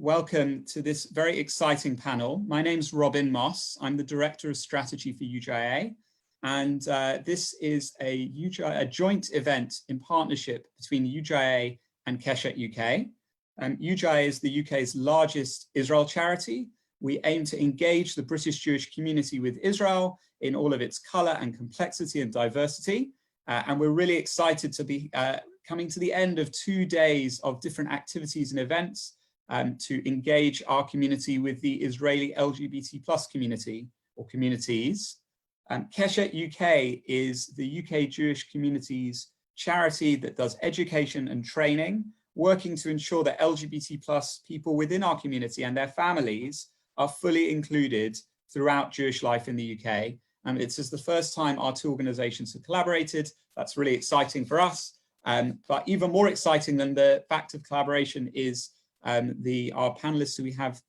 welcome to this very exciting panel. My name's Robin Moss. I'm the Director of Strategy for UJA, and this is a joint event in partnership between UJA and Keshet UK. UJA is the UK's largest Israel charity. We aim to engage the British Jewish community with Israel in all of its colour and complexity and diversity. And we're really excited to be coming to the end of 2 days of different activities and events to engage our community with the Israeli LGBT plus community or communities. Keshet UK is the UK Jewish community's charity that does education and training, working to ensure that LGBT plus people within our community and their families are fully included throughout Jewish life in the UK. It's just the first time our two organizations have collaborated. That's really exciting for us. But even more exciting than the fact of collaboration is our panelists who we have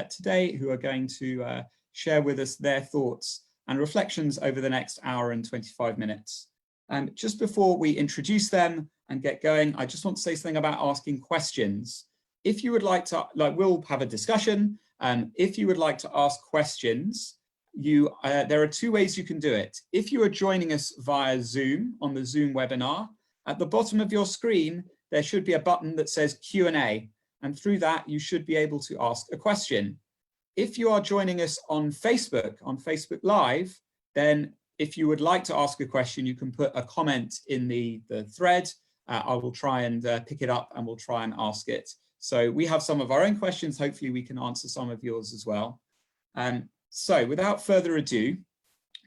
today, who are going to share with us their thoughts and reflections over the next hour and 25 minutes. Just before we introduce them and get going, I just want to say something about asking questions. If you would like to, we'll have a discussion. If you would like to ask questions, there are 2 ways you can do it. If you are joining us via Zoom on the Zoom webinar, at the bottom of your screen, there should be a button that says Q&A, and through that, you should be able to ask a question. If you are joining us on Facebook Live, then if you would like to ask a question, you can put a comment in the thread. I will try and pick it up and we'll try and ask it. So we have some of our own questions. Hopefully we can answer some of yours as well. So without further ado,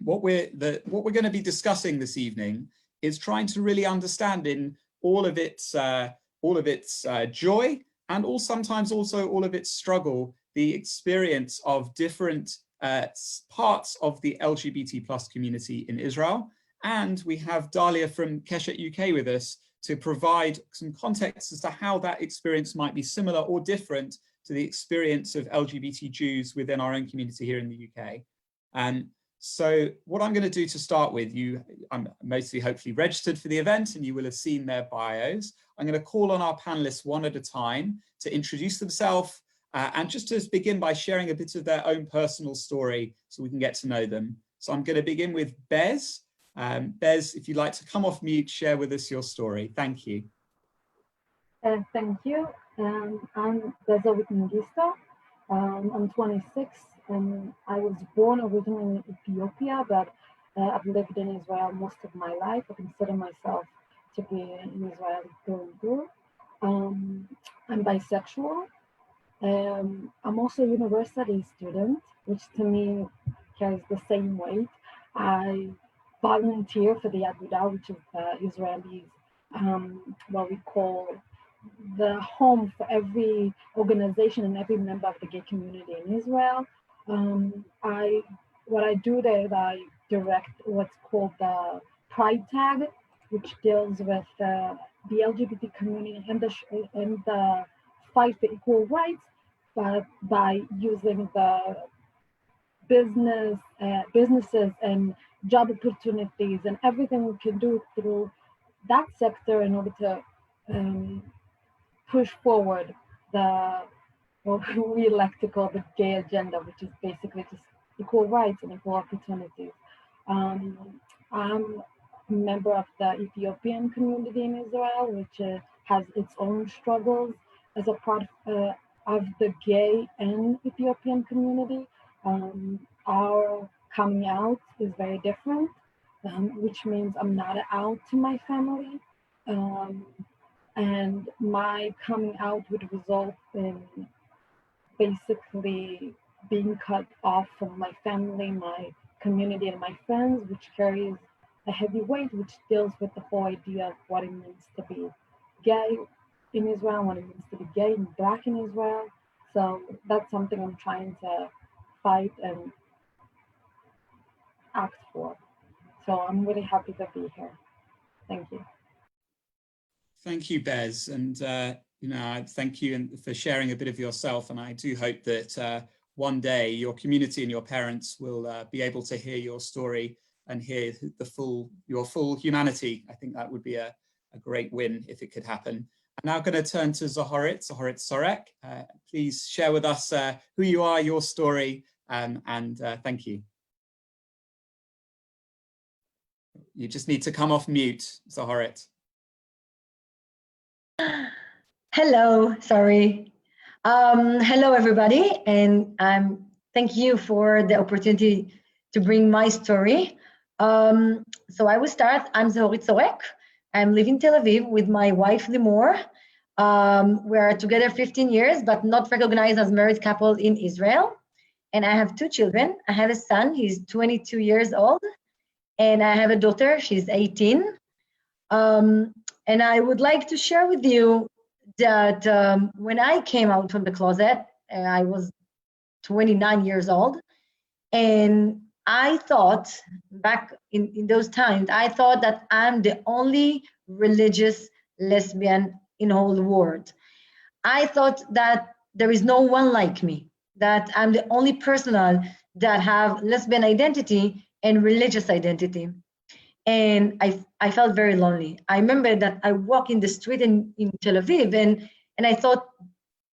what we're going to be discussing this evening is trying to really understand in all of its joy and sometimes also all of its struggle, the experience of different parts of the LGBT plus community in Israel. And we have Dalia from Keshet UK with us to provide some context as to how that experience might be similar or different to the experience of LGBT Jews within our own community here in the UK. So what I'm going to do to start with, I'm mostly hopefully registered for the event and you will have seen their bios. I'm going to call on our panelists one at a time to introduce themselves and just to begin by sharing a bit of their own personal story so we can get to know them. So I'm going to begin with Bez. Bez, if you'd like to come off mute, share with us your story. Thank you. Thank you. I'm Beza Witmangista. I'm 26 and I was born originally in Ethiopia, but I've lived in Israel most of my life. I consider myself to be an Israeli through and through. I'm bisexual. I'm also a university student, which to me carries the same weight. I volunteer for the Aguda, which is the Israelis, what we call the home for every organization and every member of the gay community in Israel. What I do there is I direct what's called the Pride Tag, which deals with the LGBT community and the fight for equal rights, but by using the businesses and job opportunities and everything we can do through that sector in order to push forward what we like to call the gay agenda, which is basically just equal rights and equal opportunities. I'm a member of the Ethiopian community in Israel, which has its own struggles as a part of the gay and Ethiopian community. Our coming out is very different, which means I'm not out to my family. And my coming out would result in basically being cut off from my family, my community, and my friends, which carries a heavy weight, which deals with the whole idea of what it means to be gay in Israel, what it means to be gay and Black in Israel. So that's something I'm trying to fight and act for. So I'm really happy to be here. Thank you. Thank you, Bez, and thank you for sharing a bit of yourself. And I do hope that one day your community and your parents will be able to hear your story and hear your full humanity. I think that would be a great win if it could happen. I'm now going to turn to Zoharit Sorek. Please share with us who you are, your story, and thank you. You just need to come off mute, Zoharit. Hello, sorry. Hello, everybody, and thank you for the opportunity to bring my story. So I will start. I'm Zoharit Sorek. I'm living in Tel Aviv with my wife, Limor. We are together 15 years, but not recognized as married couple in Israel. And I have two children. I have a son, he's 22 years old, and I have a daughter, she's 18. And I would like to share with you that when I came out from the closet, I was 29 years old, and I thought, back in those times, I thought that I'm the only religious lesbian in the whole world. I thought that there is no one like me, that I'm the only person that have lesbian identity and religious identity. And I felt very lonely. I remember that I walk in the street in Tel Aviv, and I thought,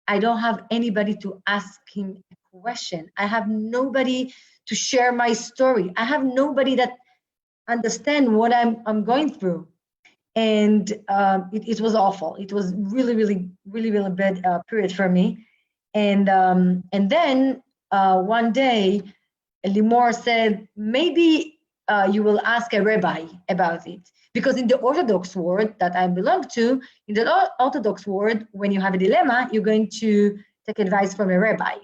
I don't have anybody to ask him a question. I have nobody to share my story. I have nobody that understand what I'm going through. And it was awful. It was really bad period for me. And then one day, Limor said, maybe you will ask a rabbi about it. Because in the Orthodox world that I belong to, in the Orthodox world, when you have a dilemma, you're going to take advice from a rabbi.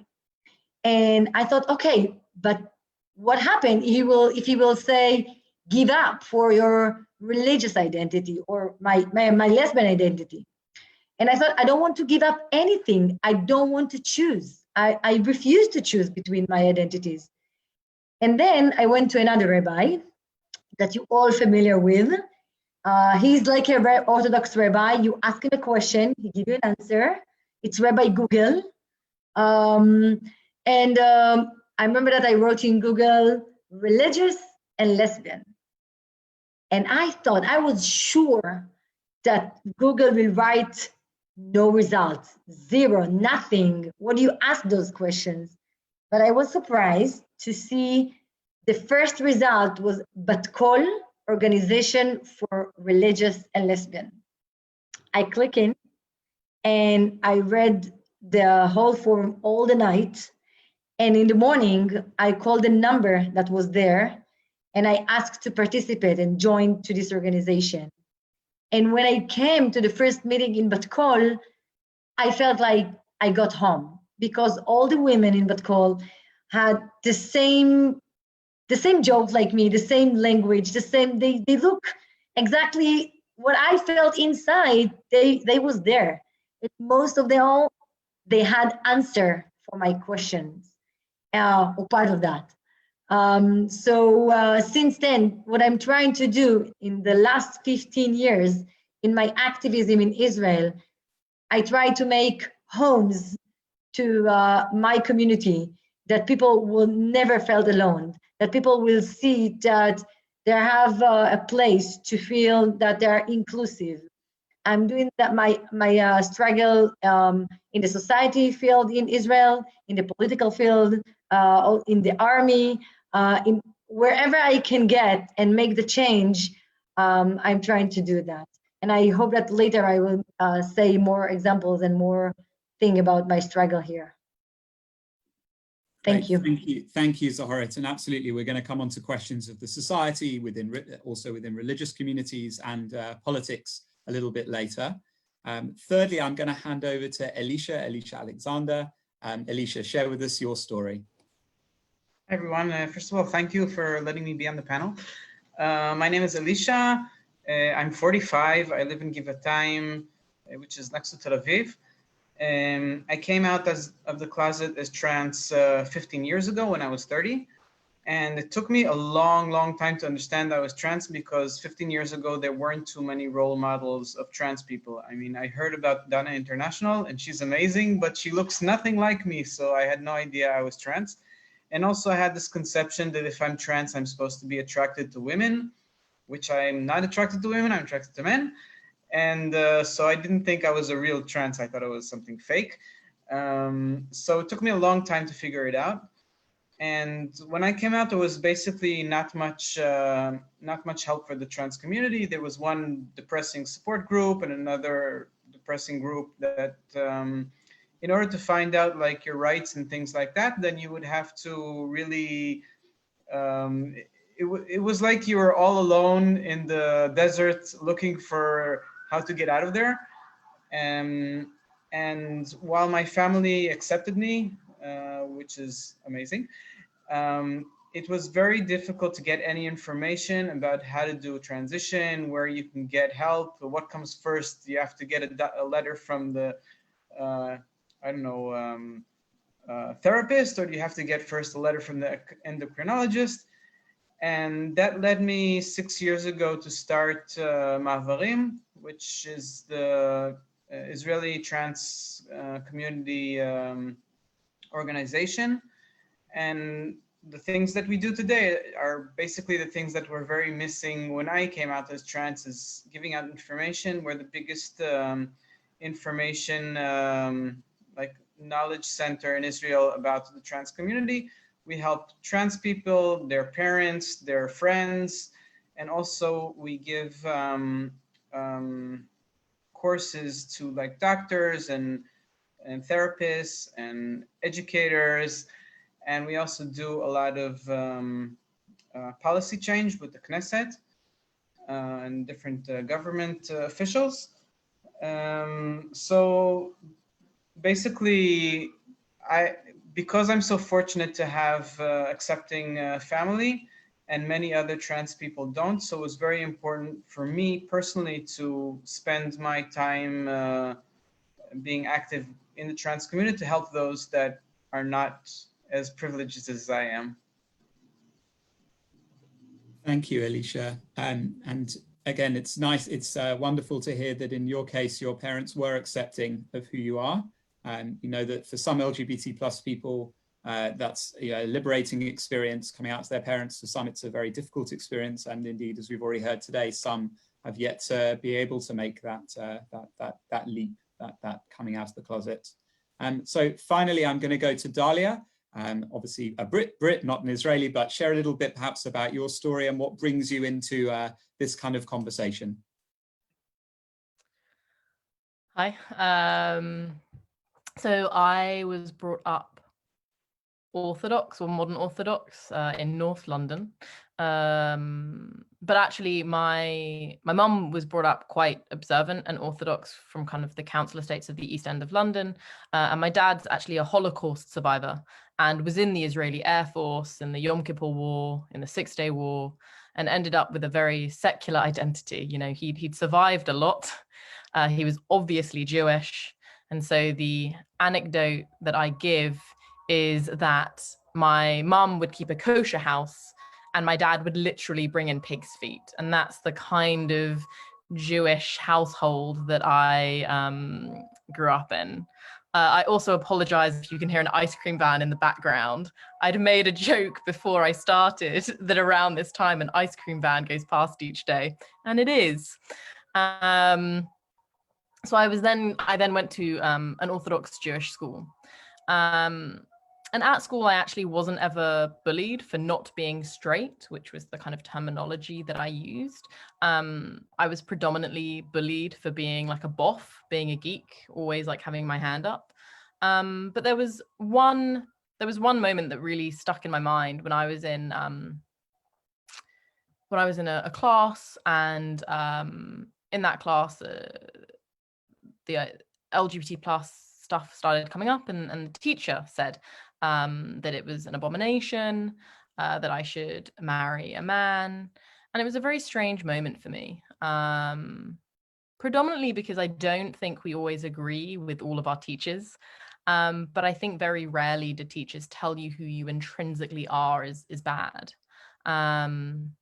And I thought, okay, but what happened if he will say, give up for your religious identity or my lesbian identity? And I thought, I don't want to give up anything. I don't want to choose. I refuse to choose between my identities. And then I went to another rabbi that you're all familiar with. He's like a very Orthodox rabbi. You ask him a question, he gives you an answer. It's Rabbi Google. I remember that I wrote in Google, religious and lesbian. And I thought, I was sure that Google will write no results, zero, nothing. What do you ask those questions? But I was surprised to see the first result was Batkol, Organization for Religious and Lesbian. I click in and I read the whole form all the night. And in the morning, I called the number that was there and I asked to participate and join to this organization. And when I came to the first meeting in Batkol, I felt like I got home because all the women in Batkol had the same jokes like me, the same language, they look exactly what I felt inside, they was there. Most of them all, they had answer for my questions, or part of that. So since then, what I'm trying to do in the last 15 years in my activism in Israel, I try to make homes to my community that people will never felt alone, that people will see that they have a place to feel that they're inclusive. I'm doing that my struggle in the society field in Israel, in the political field, in the army, in wherever I can get and make the change. I'm trying to do that, and I hope that later I will say more examples and more thing about my struggle here. Thank you. Thank you, Zoharit. And absolutely, we're going to come on to questions of the society, also within religious communities and politics a little bit later. Thirdly, I'm going to hand over to Elisha Alexander. Elisha, share with us your story. Hi, everyone. First of all, thank you for letting me be on the panel. My name is Elisha. I'm 45. I live in Givatayim, which is next to Tel Aviv. I came out of the closet as trans 15 years ago when I was 30. And it took me a long time to understand I was trans because 15 years ago, there weren't too many role models of trans people. I mean, I heard about Dana International and she's amazing, but she looks nothing like me. So I had no idea I was trans. And also I had this conception that if I'm trans, I'm supposed to be attracted to women, which I'm not attracted to women, I'm attracted to men. And so I didn't think I was a real trans. I thought it was something fake. So it took me a long time to figure it out. And when I came out, there was basically not much help for the trans community. There was one depressing support group and another depressing group that, in order to find out like your rights and things like that, then you would have to really, it was like you were all alone in the desert looking for how to get out of there. And while my family accepted me, which is amazing, it was very difficult to get any information about how to do a transition, where you can get help, what comes first. You have to get a letter from the, I don't know, therapist, or do you have to get first a letter from the endocrinologist? And that led me 6 years ago to start Ma'avarim, which is the Israeli trans community organization. And the things that we do today are basically the things that were very missing when I came out as trans, is giving out information. We're the biggest information like knowledge center in Israel about the trans community. We help trans people, their parents, their friends, and also we give courses to like doctors and therapists and educators. And we also do a lot of policy change with the Knesset and different government officials. So basically, because I'm so fortunate to have accepting family, and many other trans people don't, so it was very important for me personally to spend my time being active in the trans community to help those that are not as privileged as I am. Thank you, Alicia. And again, it's nice, it's wonderful to hear that in your case, your parents were accepting of who you are. You know that for some LGBT plus people, that's a liberating experience coming out to their parents. For some, it's a very difficult experience. And indeed, as we've already heard today, some have yet to be able to make that leap, that coming out of the closet. So finally, I'm going to go to Dalia. Obviously a Brit, not an Israeli, but share a little bit perhaps about your story and what brings you into this kind of conversation. Hi. So I was brought up Orthodox or modern Orthodox in North London. But actually my mum was brought up quite observant and Orthodox from kind of the council estates of the East End of London. And my dad's actually a Holocaust survivor and was in the Israeli Air Force in the Yom Kippur War, in the Six-Day War, and ended up with a very secular identity. You know, he'd survived a lot. He was obviously Jewish. And so the anecdote that I give is that my mum would keep a kosher house and my dad would literally bring in pig's feet. And that's the kind of Jewish household that I grew up in. I also apologize if you can hear an ice cream van in the background. I'd made a joke before I started that around this time an ice cream van goes past each day, and it is. So I then went to an Orthodox Jewish school. And at school, I actually wasn't ever bullied for not being straight, which was the kind of terminology that I used. I was predominantly bullied for being like a boff, being a geek, always like having my hand up. But there was one moment that really stuck in my mind when I was in a class, and in that class, the LGBT plus stuff started coming up, and the teacher said that it was an abomination, that I should marry a man. And it was a very strange moment for me, predominantly because I don't think we always agree with all of our teachers. But I think very rarely do teachers tell you who you intrinsically are is bad. And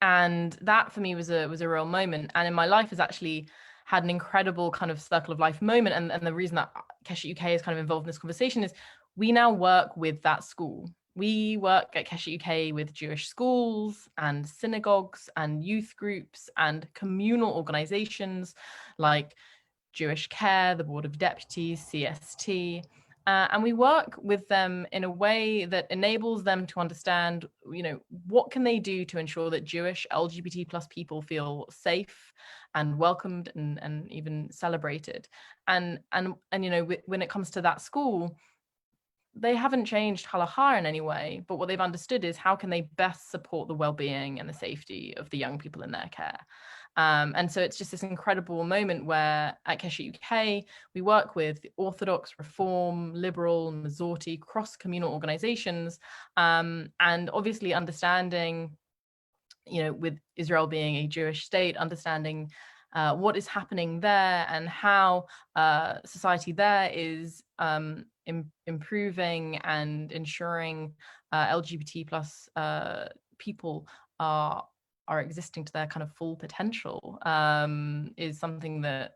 that for me was a real moment. And in my life has actually had an incredible kind of circle of life moment. And the reason that Keshet UK is kind of involved in this conversation is we now work with that school. We work at Keshet UK with Jewish schools and synagogues and youth groups and communal organizations like Jewish Care, the Board of Deputies, CST, and we work with them in a way that enables them to understand, what can they do to ensure that Jewish LGBT plus people feel safe and welcomed and even celebrated. And when it comes to that school, they haven't changed halakha in any way, but what they've understood is how can they best support the well-being and the safety of the young people in their care. And so it's just this incredible moment where at Keshet UK, we work with Orthodox, Reform, Liberal, Masorti, cross-communal organizations, and obviously understanding, with Israel being a Jewish state, understanding what is happening there and how society there is improving and ensuring LGBT plus people are existing to their kind of full potential is something that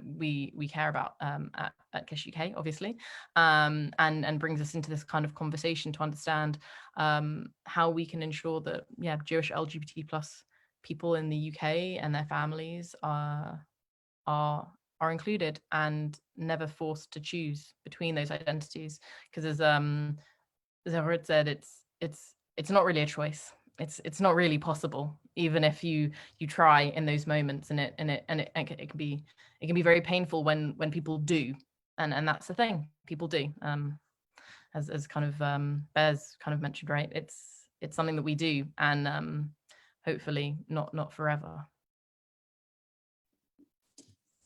we care about at Keshet UK, obviously, and brings us into this kind of conversation to understand how we can ensure that Jewish LGBT plus people in the UK and their families are included and never forced to choose between those identities, because as Horit said, it's not really a choice. It's not really possible, even if you try in those moments, and it can be very painful when people do, and that's the thing, people do, as kind of Bears kind of mentioned, right? It's something that we do, and hopefully not forever.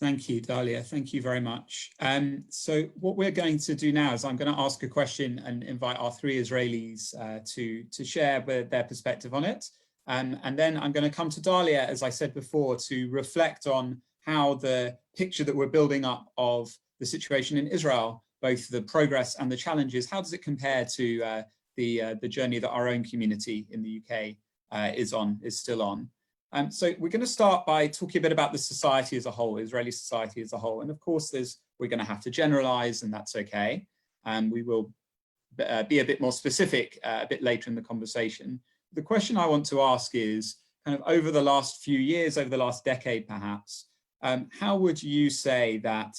Thank you, Dalia. Thank you very much. So what we're going to do now is I'm going to ask a question and invite our three Israelis to share their perspective on it. And then I'm going to come to Dalia, as I said before, to reflect on how the picture that we're building up of the situation in Israel, both the progress and the challenges, how does it compare to the journey that our own community in the UK is still on? So we're going to start by talking a bit about the society as a whole, Israeli society as a whole. And of course, we're going to have to generalize, and that's okay. And we will be a bit more specific a bit later in the conversation. The question I want to ask is, kind of over the last few years, over the last decade perhaps, how would you say that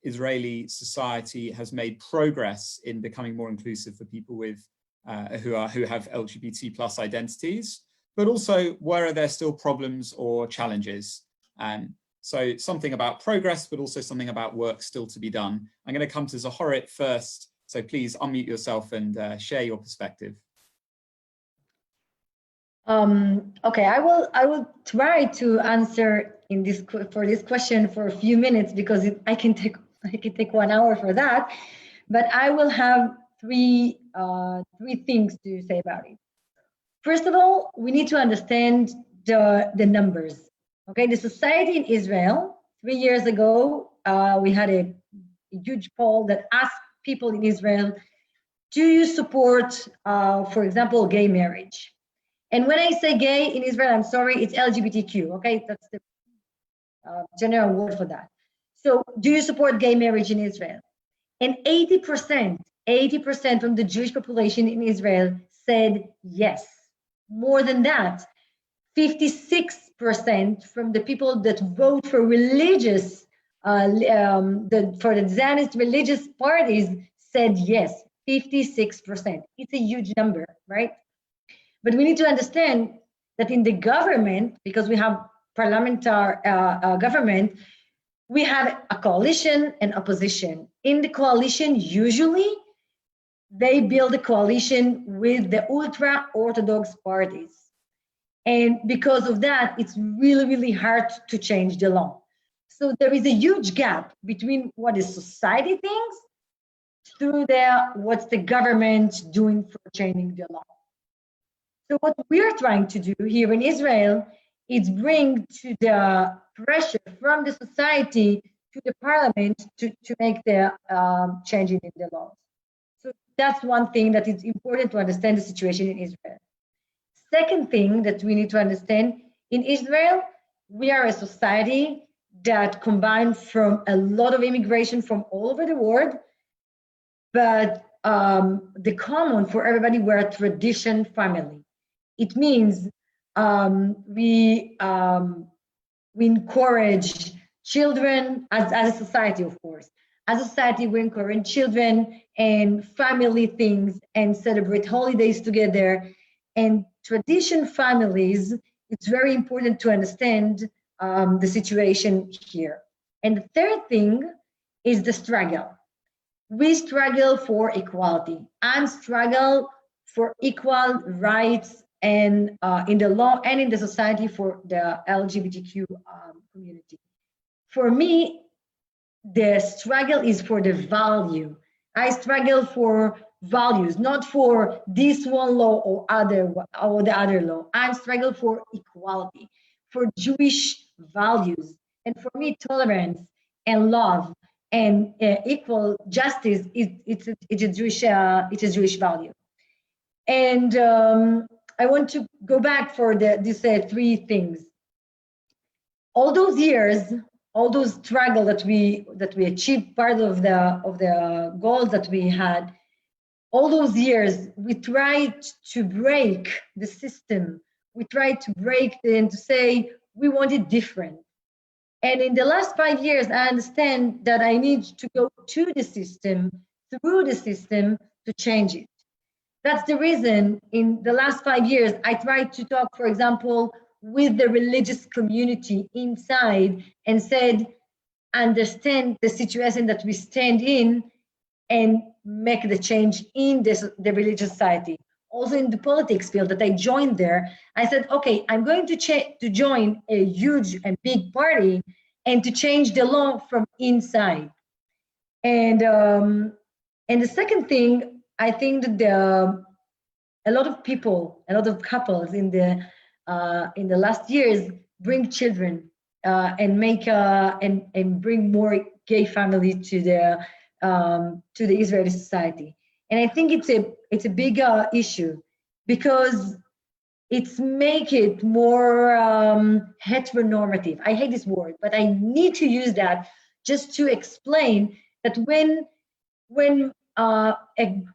Israeli society has made progress in becoming more inclusive for people with who have LGBT plus identities? But also, where are there still problems or challenges? So something about progress, but also something about work still to be done. I'm going to come to Zohorit first. So please unmute yourself and share your perspective. Okay, I will try to answer for this question for a few minutes, because I can take 1 hour for that. But I will have three things to say about it. First of all, we need to understand the numbers. Okay, the society in Israel, 3 years ago, we had a huge poll that asked people in Israel, do you support, for example, gay marriage? And when I say gay in Israel, I'm sorry, it's LGBTQ, okay? That's the general word for that. So do you support gay marriage in Israel? And 80% from the Jewish population in Israel said yes. More than that, 56% from the people that vote for religious, for the Zionist religious parties said yes, 56%. It's a huge number, right? But we need to understand that in the government, because we have parliamentary government, we have a coalition and opposition. In the coalition, usually, they build a coalition with the ultra-Orthodox parties. And because of that, it's really, really hard to change the law. So there is a huge gap between what the society thinks to what's the government doing for changing the law. So what we're trying to do here in Israel is bring to the pressure from the society to the parliament to make the changing in the laws. So that's one thing that is important to understand the situation in Israel. Second thing that we need to understand, in Israel, we are a society that combines from a lot of immigration from all over the world, but the common for everybody, we're a tradition family. It means we encourage children as a society, of course. As a society, we encourage children and family things and celebrate holidays together. And tradition families, it's very important to understand the situation here. And the third thing is the struggle. We struggle for equality and struggle for equal rights and in the law and in the society for the LGBTQ community. For me, the struggle is for the value. I struggle for values, not for this one law or the other law. I struggle for equality, for Jewish values, and for me, tolerance and love and equal justice it's a Jewish value. And I want to go back for these three things. All those years, all those struggle that we achieved, part of the goals that we had, all those years, we tried to break the system. We tried to break and to say we want it different. And in the last 5 years, I understand that I need to go to the system, through the system, to change it. That's the reason in the last 5 years, I tried to talk, for example, with the religious community inside and said, understand the situation that we stand in and make the change in the religious society. Also in the politics field that I joined there, I said, okay, I'm going to join a huge and big party and to change the law from inside. And the second thing, I think that a lot of people, a lot of couples in the last years bring children and make and bring more gay family to the Israeli society. And I think it's a big issue because it's make it more heteronormative. I hate this word, but I need to use that just to explain that when a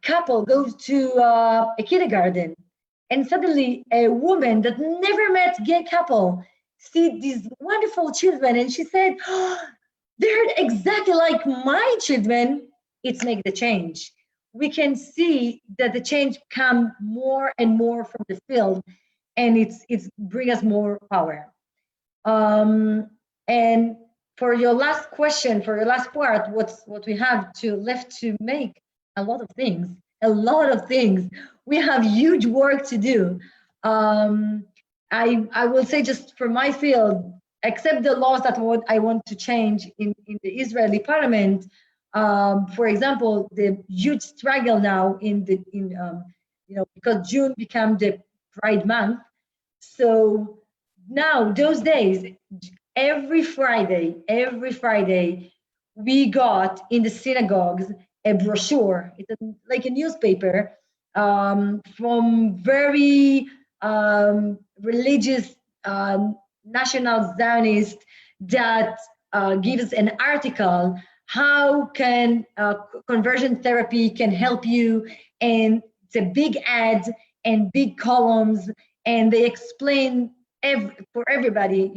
couple goes to a kindergarten and suddenly a woman that never met gay couple see these wonderful children and she said, oh, they're exactly like my children, it's make the change. We can see that the change come more and more from the field and it's bring us more power. And for your last question, for your last part, what we have left to make a lot of things. We have huge work to do. I will say just for my field, except the laws that I want to change in the Israeli parliament, for example, the huge struggle now because June became the Pride Month. So now those days, every Friday, we got in the synagogues a brochure. It's like a newspaper from very religious national Zionists that gives an article how can conversion therapy can help you, and it's a big ad and big columns, and they explain for everybody,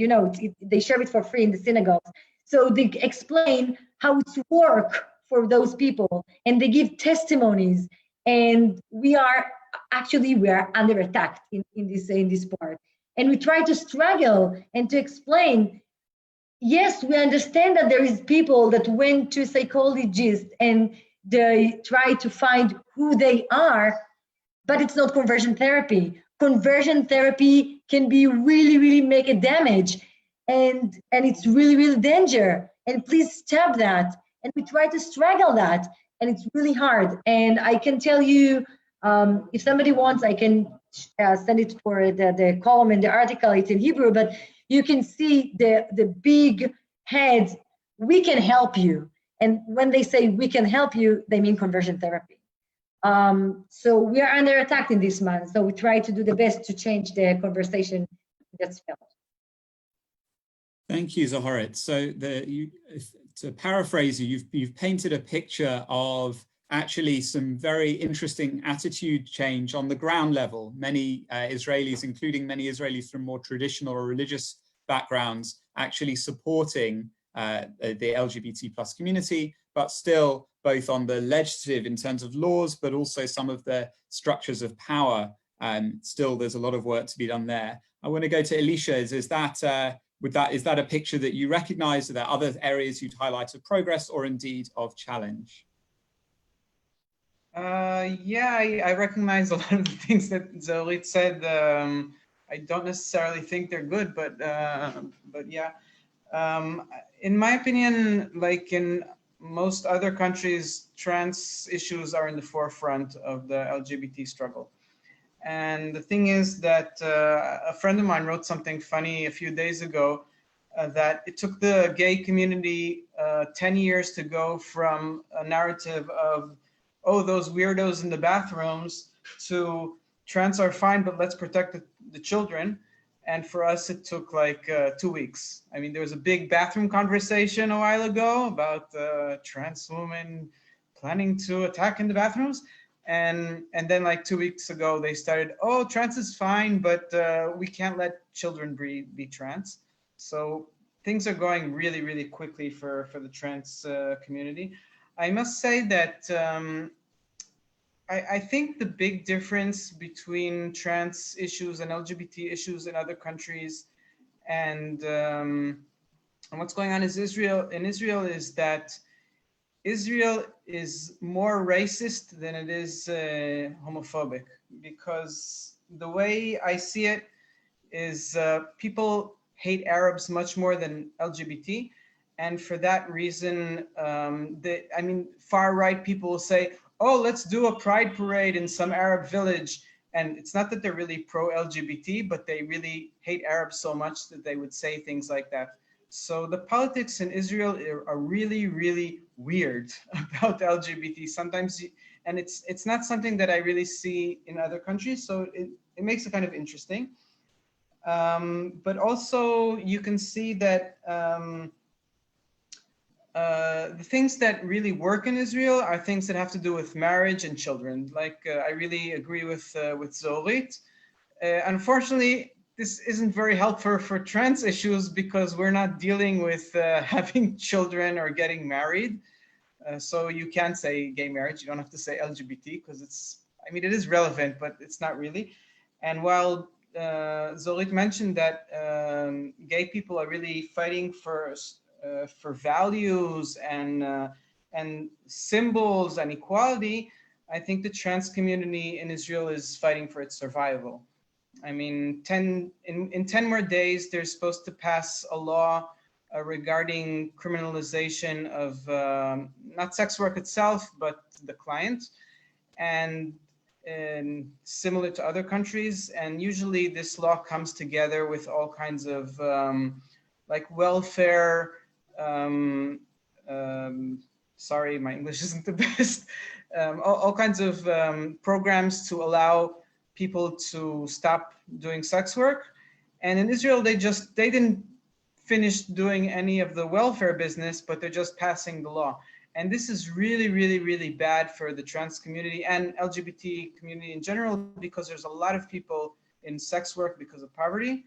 they share it for free in the synagogues. So they explain how it's work for those people, and they give testimonies. And we are under attack in this part. And we try to struggle and to explain, yes, we understand that there is people that went to psychologists and they try to find who they are, but it's not conversion therapy. Conversion therapy can be really make a damage, and it's really danger. And please stop that. And we try to struggle that, and it's really hard. And I can tell you, if somebody wants, I can send it for the column in the article. It's in Hebrew, but you can see the big heads. We can help you. And when they say we can help you, they mean conversion therapy. So we are under attack in this month. So we try to do the best to change the conversation that's felt. Thank you, Zoharit. So to paraphrase you, you've painted a picture of actually some very interesting attitude change on the ground level. Many Israelis, including many Israelis from more traditional or religious backgrounds, actually supporting the LGBT plus community, but still both on the legislative in terms of laws, but also some of the structures of power. Still, there's a lot of work to be done there. I want to go to Elisha. Is that a picture that you recognize? Are there other areas you'd highlight of progress or indeed of challenge? Yeah, I recognize a lot of the things that Zorit said. I don't necessarily think they're good, but yeah. In my opinion, like in most other countries, trans issues are in the forefront of the LGBT struggle. And the thing is that a friend of mine wrote something funny a few days ago, that it took the gay community 10 years to go from a narrative of, oh, those weirdos in the bathrooms, to trans are fine, but let's protect the children. And for us, it took like 2 weeks. I mean, there was a big bathroom conversation a while ago about trans women planning to attack in the bathrooms. And then like 2 weeks ago, they started, oh, trans is fine, but we can't let children be trans. So things are going really, really quickly for the trans community. I must say that I think the big difference between trans issues and LGBT issues in other countries and what's going on in Israel is that Israel is more racist than it is homophobic, because the way I see it is people hate Arabs much more than LGBT. And for that reason, far right people will say, oh, let's do a pride parade in some Arab village. And it's not that they're really pro-LGBT, but they really hate Arabs so much that they would say things like that. So the politics in Israel are really, really weird about LGBT sometimes. And it's not something that I really see in other countries. So it makes it kind of interesting. But also you can see that the things that really work in Israel are things that have to do with marriage and children. Like I really agree with Zorit. Unfortunately, this isn't very helpful for trans issues because we're not dealing with having children or getting married. So you can't say gay marriage. You don't have to say LGBT because it is relevant, but it's not really. And while Zorit mentioned that gay people are really fighting for values and symbols and equality, I think the trans community in Israel is fighting for its survival. I mean, in 10 more days, they're supposed to pass a law regarding criminalization of not sex work itself, but the client, and similar to other countries. And usually this law comes together with all kinds of like welfare, sorry, my English isn't the best, all kinds of programs to allow people to stop doing sex work. And in Israel, they didn't finish doing any of the welfare business, but they're just passing the law. And this is really, really, really bad for the trans community and LGBT community in general, because there's a lot of people in sex work because of poverty.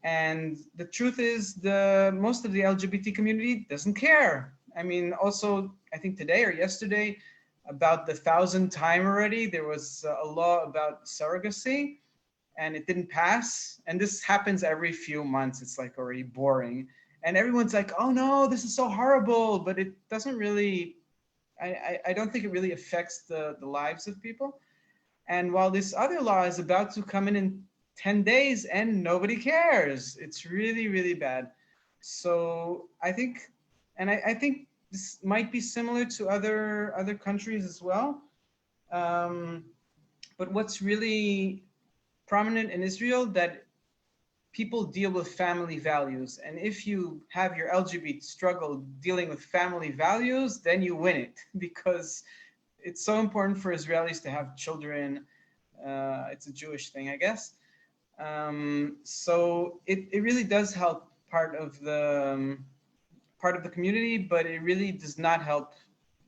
And the truth is most of the LGBT community doesn't care. I mean, also, I think today or yesterday, about the 1,000th time already, there was a law about surrogacy and it didn't pass. And this happens every few months. It's like already boring. And everyone's like, oh no, this is so horrible. But it doesn't really, I don't think it really affects the lives of people. And while this other law is about to come in 10 days and nobody cares, it's really, really bad. So I think, and I think this might be similar to other countries as well. But what's really prominent in Israel, that people deal with family values. And if you have your LGBT struggle dealing with family values, then you win it, because it's so important for Israelis to have children. It's a Jewish thing, I guess. So it really does help part of the community, but it really does not help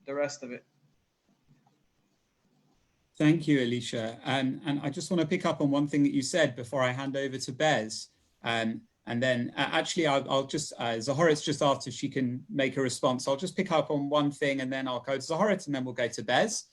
the rest of it. Thank you, Alicia. And I just want to pick up on one thing that you said before I hand over to Bez. And then actually, I'll just, Zohoret's just asked if she can make a response. I'll just pick up on one thing and then I'll go to Zohoret and then we'll go to Bez,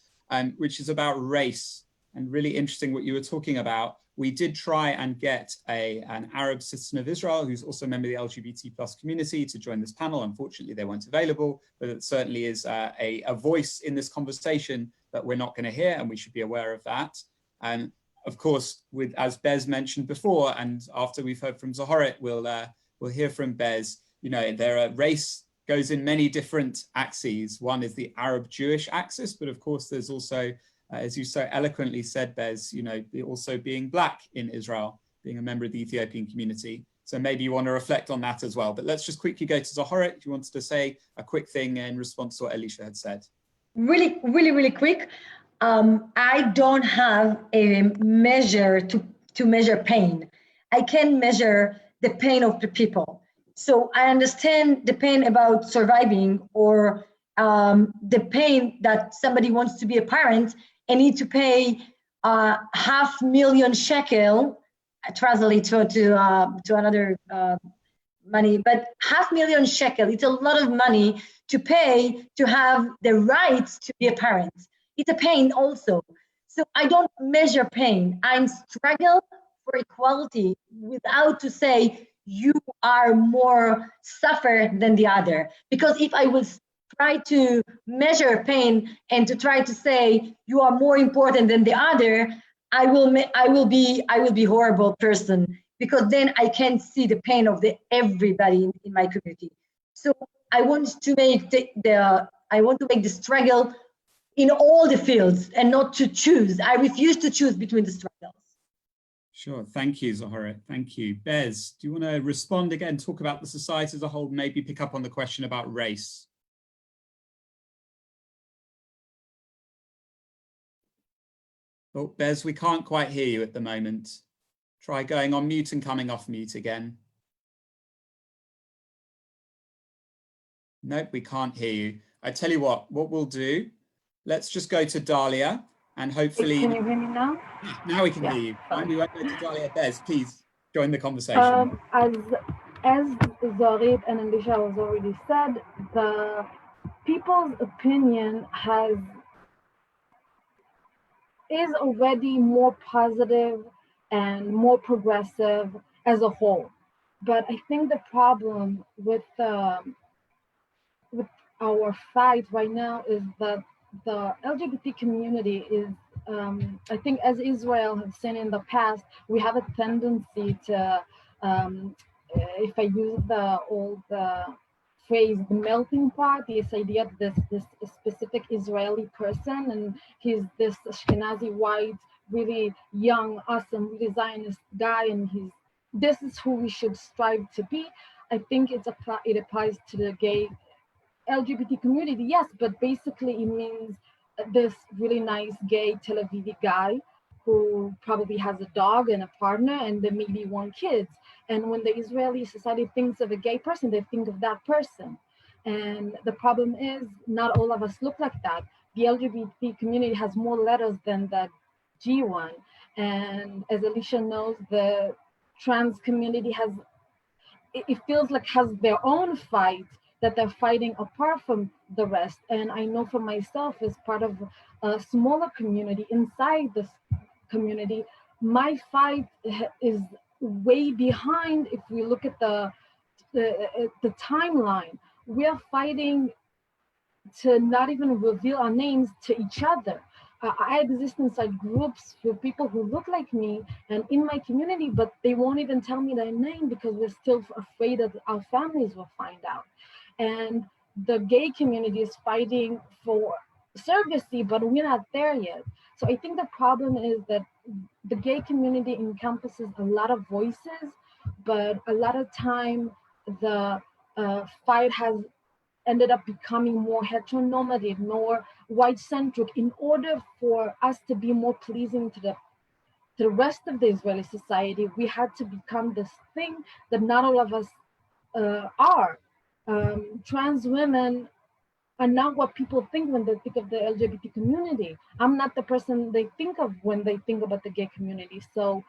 which is about race. And really interesting what you were talking about. We did try and get an Arab citizen of Israel who's also a member of the LGBT plus community to join this panel. Unfortunately, they weren't available, but it certainly is a voice in this conversation that we're not going to hear, and we should be aware of that. And of course, as Bez mentioned before, and after we've heard from Zohoret, we'll hear from Bez. You know, race goes in many different axes. One is the Arab-Jewish axis, but of course, there's also, as you so eloquently said, Bez, you know, also being Black in Israel, being a member of the Ethiopian community. So maybe you want to reflect on that as well. But let's just quickly go to Zohoret if you wanted to say a quick thing in response to what Alicia had said. Really quick. I don't have a measure to measure pain. I can measure the pain of the people. So I understand the pain about surviving, or the pain that somebody wants to be a parent and need to pay 500,000 shekel. I translate to another money, but 500,000 shekel. It's a lot of money to pay to have the rights to be a parent. It's a pain also. So I don't measure pain. I'm struggle for equality without to say you are more suffer than the other. Because if I will try to measure pain and to try to say you are more important than the other, I will be horrible person, because then I can't see the pain of everybody in my community. So I want to make the struggle in all the fields and not to choose. I refuse to choose between the struggles. Sure, thank you, Zohoret. Thank you. Bez, do you want to respond again, talk about the society as a whole, maybe pick up on the question about race? Oh, Bez, we can't quite hear you at the moment. Try going on mute and coming off mute again. Nope, we can't hear you. I tell you what we'll do, let's just go to Dalia and hopefully... Can you hear me now? Now we can hear you. We won't go to Dalia. Bez, please join the conversation. As Zorit and Alicia has already said, the people's opinion is already more positive and more progressive as a whole. But I think the problem with our fight right now is that the LGBT community is, I think as Israel has seen in the past, we have a tendency to, if I use the old phrase, the melting pot, this idea that this specific Israeli person, and he's this Ashkenazi white, really young, awesome, really Zionist guy, and this is who we should strive to be. I think it applies to the gay LGBT community, yes, but basically it means this really nice gay Tel Avivi guy who probably has a dog and a partner and then maybe one kid. And when the Israeli society thinks of a gay person, they think of that person. And the problem is not all of us look like that. The LGBT community has more letters than the G1. And as Alicia knows, the trans community it feels like has their own fight that they're fighting apart from the rest. And I know for myself, as part of a smaller community inside this community, my fight is way behind. If we look at the timeline, we are fighting to not even reveal our names to each other. I exist inside groups for people who look like me and in my community, but they won't even tell me their name because we're still afraid that our families will find out. And the gay community is fighting for surrogacy, but we're not there yet. So I think the problem is that the gay community encompasses a lot of voices, but a lot of time the fight has ended up becoming more heteronormative, more white-centric, in order for us to be more pleasing to the rest of the Israeli society. We had to become this thing that not all of us are. Trans women not what people think when they think of the LGBT community. I'm not the person they think of when they think about the gay community. So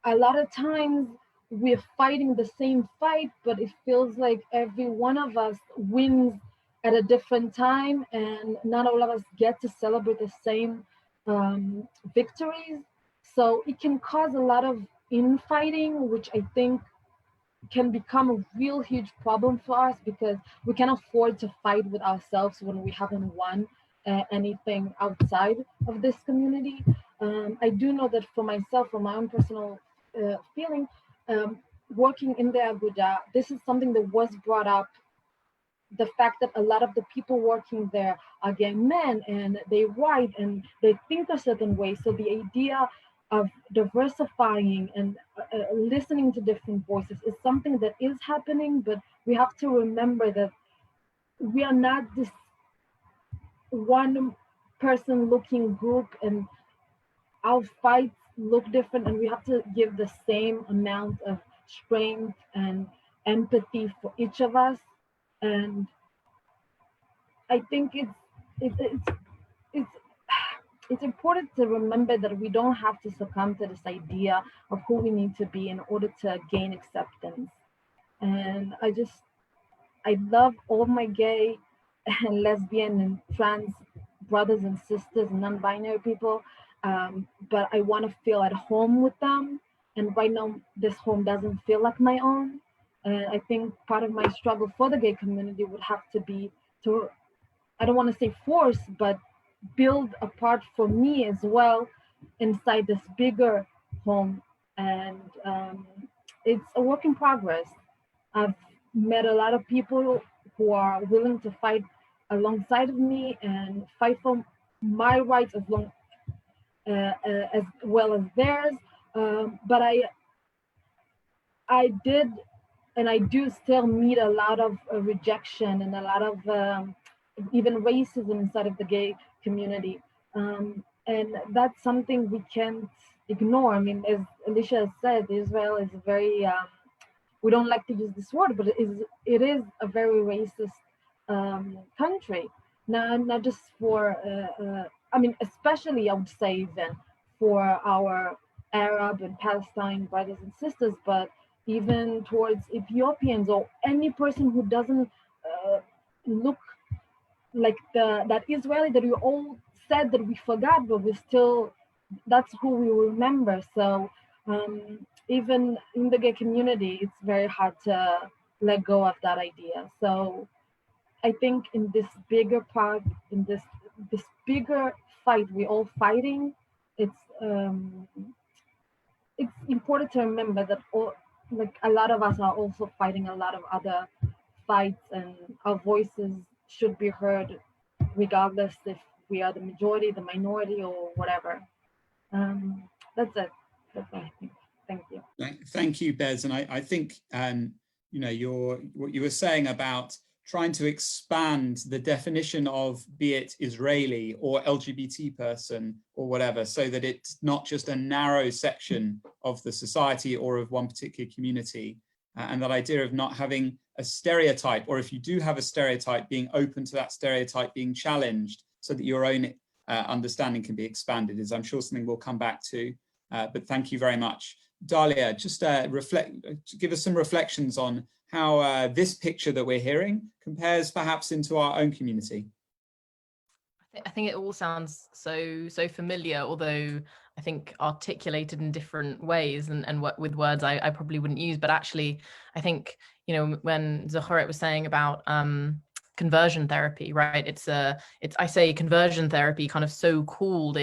a lot of times we're fighting the same fight, but it feels like every one of us wins at a different time, and not all of us get to celebrate the same victories. So it can cause a lot of infighting, which I think can become a real huge problem for us, because we can afford to fight with ourselves when we haven't won anything outside of this community. I do know that for myself, for my own personal feeling, working in the Aguda, this is something that was brought up, the fact that a lot of the people working there are gay men and they write and they think a certain way. So the idea of diversifying and listening to different voices is something that is happening, but we have to remember that we are not this one person looking group, and our fights look different, and we have to give the same amount of strength and empathy for each of us. And I think it's it's important to remember that we don't have to succumb to this idea of who we need to be in order to gain acceptance. And I love all my gay and lesbian and trans brothers and sisters and non-binary people, but I want to feel at home with them. And right now, this home doesn't feel like my own. And I think part of my struggle for the gay community would have to be to, I don't want to say force, but build a part for me as well inside this bigger home. And it's a work in progress. I've met a lot of people who are willing to fight alongside of me and fight for my rights as well as theirs. But I did, and I do still meet a lot of rejection and a lot of even racism inside of the gay community. And that's something we can't ignore. I mean, as Alicia said, Israel is very, we don't like to use this word, but it is a very racist country. Not just for, I mean, especially I would say even for our Arab and Palestine brothers and sisters, but even towards Ethiopians or any person who doesn't look like that Israeli that we all said that we forgot, but we still, that's who we remember. So even in the gay community, it's very hard to let go of that idea. So I think in this bigger part, in this bigger fight we're all fighting, it's important to remember that like a lot of us are also fighting a lot of other fights, and our voices should be heard regardless if we are the majority, the minority, or whatever. That's it. That's what I think. Thank you. Thank you, Bez. And I think you know, what you were saying about trying to expand the definition of, be it Israeli or LGBT person or whatever, so that it's not just a narrow section of the society or of one particular community, and that idea of not having a stereotype, or if you do have a stereotype, being open to that stereotype being challenged so that your own understanding can be expanded, is I'm sure something we'll come back to. But thank you very much. Dalia, just give us some reflections on how this picture that we're hearing compares perhaps into our own community. I think it all sounds so familiar, although I think articulated in different ways and with words I probably wouldn't use. But actually, I think, you know, when Zoharet was saying about conversion therapy, right? It's I say conversion therapy kind of so called.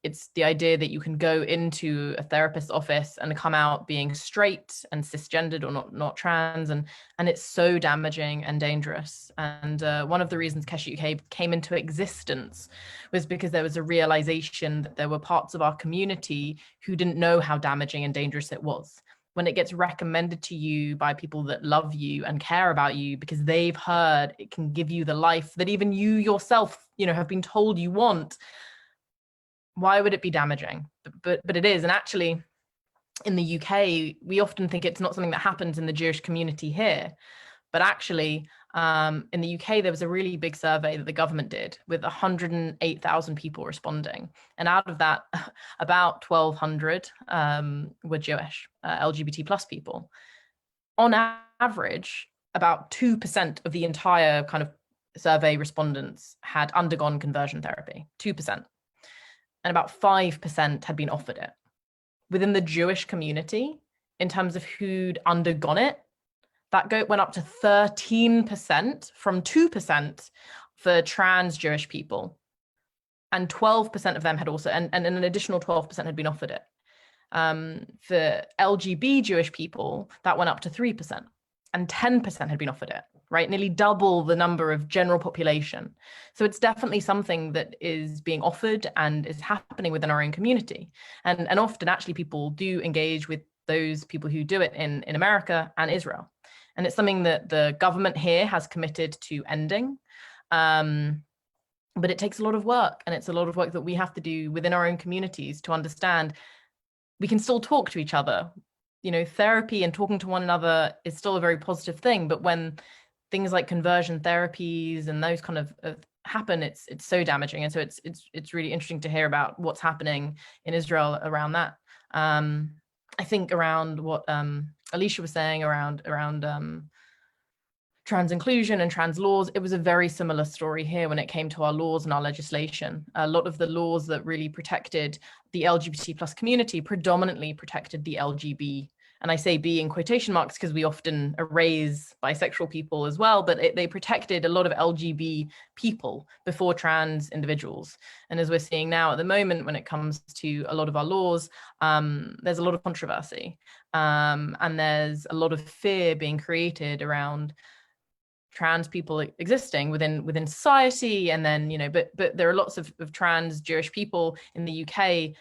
It's the idea that you can go into a therapist's office and come out being straight and cisgendered or not trans, and it's so damaging and dangerous. And one of the reasons Keshet UK came into existence was because there was a realization that there were parts of our community who didn't know how damaging and dangerous it was. When it gets recommended to you by people that love you and care about you because they've heard it can give you the life that even you yourself, you know, have been told you want, why would it be damaging? But it is. And actually, in the UK, we often think it's not something that happens in the Jewish community here. But actually, In the UK, there was a really big survey that the government did with 108,000 people responding. And out of that, about 1,200 were Jewish, LGBT plus people. On average, about 2% of the entire kind of survey respondents had undergone conversion therapy, 2%. And about 5% had been offered it. Within the Jewish community, in terms of who'd undergone it, that went up to 13% from 2% for trans Jewish people. And 12% of them had also, and an additional 12% had been offered it. For LGBT Jewish people, that went up to 3%, and 10% had been offered it, right? Nearly double the number of general population. So it's definitely something that is being offered and is happening within our own community. And often actually people do engage with those people who do it in America and Israel. And it's something that the government here has committed to ending. But it takes a lot of work, and it's a lot of work that we have to do within our own communities to understand we can still talk to each other. You know, therapy and talking to one another is still a very positive thing, but when things like conversion therapies and those kind of happen, it's so damaging. And so it's really interesting to hear about what's happening in Israel around that. I think around what Alicia was saying around trans inclusion and trans laws, it was a very similar story here when it came to our laws and our legislation. A lot of the laws that really protected the LGBT plus community predominantly protected the LGB. And I say B in quotation marks because we often erase bisexual people as well, but they protected a lot of LGB people before trans individuals. And as we're seeing now at the moment, when it comes to a lot of our laws, there's a lot of controversy, and there's a lot of fear being created around trans people existing within society. And then, you know, but there are lots of trans Jewish people in the UK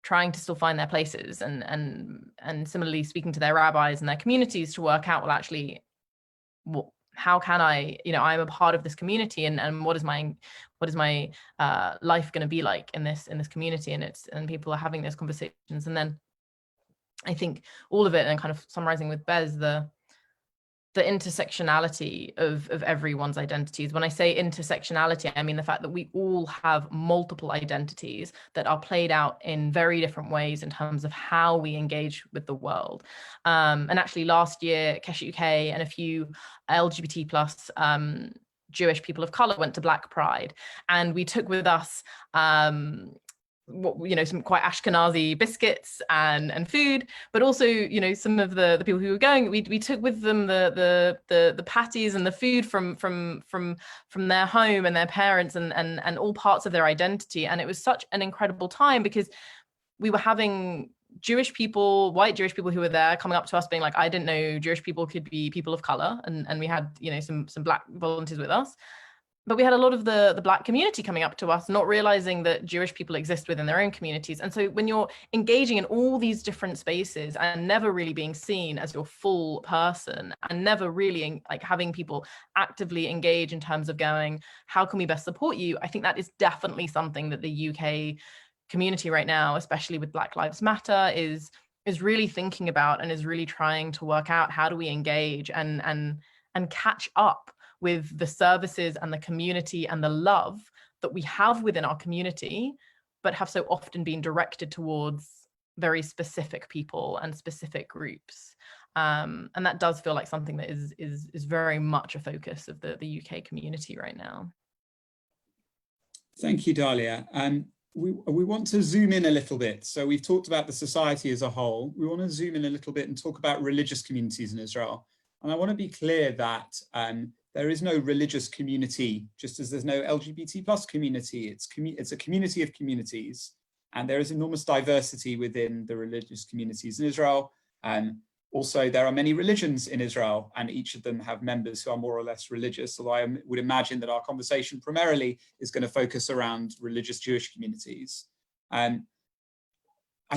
trying to still find their places and similarly speaking to their rabbis and their communities to work out, well, actually, how can I, you know, I'm a part of this community, and what is my life going to be like in this community? And people are having those conversations. And then I think all of it, and kind of summarizing with Bez, the intersectionality of everyone's identities. When I say intersectionality, I mean the fact that we all have multiple identities that are played out in very different ways in terms of how we engage with the world. And actually last year, Keshet UK and a few LGBT plus Jewish people of color went to Black Pride, and we took with us some quite Ashkenazi biscuits and food, but also, you know, some of the people who were going, we took with them the patties and the food from their home and their parents and all parts of their identity. And it was such an incredible time because we were having Jewish people, white Jewish people who were there coming up to us being like, I didn't know Jewish people could be people of color. And we had, you know, some Black volunteers with us. But we had a lot of the Black community coming up to us, not realizing that Jewish people exist within their own communities. And so when you're engaging in all these different spaces and never really being seen as your full person, and never really like having people actively engage in terms of going, how can we best support you? I think that is definitely something that the UK community right now, especially with Black Lives Matter, is really thinking about, and is really trying to work out, how do we engage and catch up with the services and the community and the love that we have within our community, but have so often been directed towards very specific people and specific groups. And that does feel like something that is very much a focus of the UK community right now. Thank you, Dalia. We want to zoom in a little bit. So we've talked about the society as a whole. We want to zoom in a little bit and talk about religious communities in Israel. And I want to be clear that there is no religious community, just as there's no LGBT plus community. It's a community of communities, and there is enormous diversity within the religious communities in Israel. Also, there are many religions in Israel, and each of them have members who are more or less religious, although I would imagine that our conversation primarily is going to focus around religious Jewish communities. I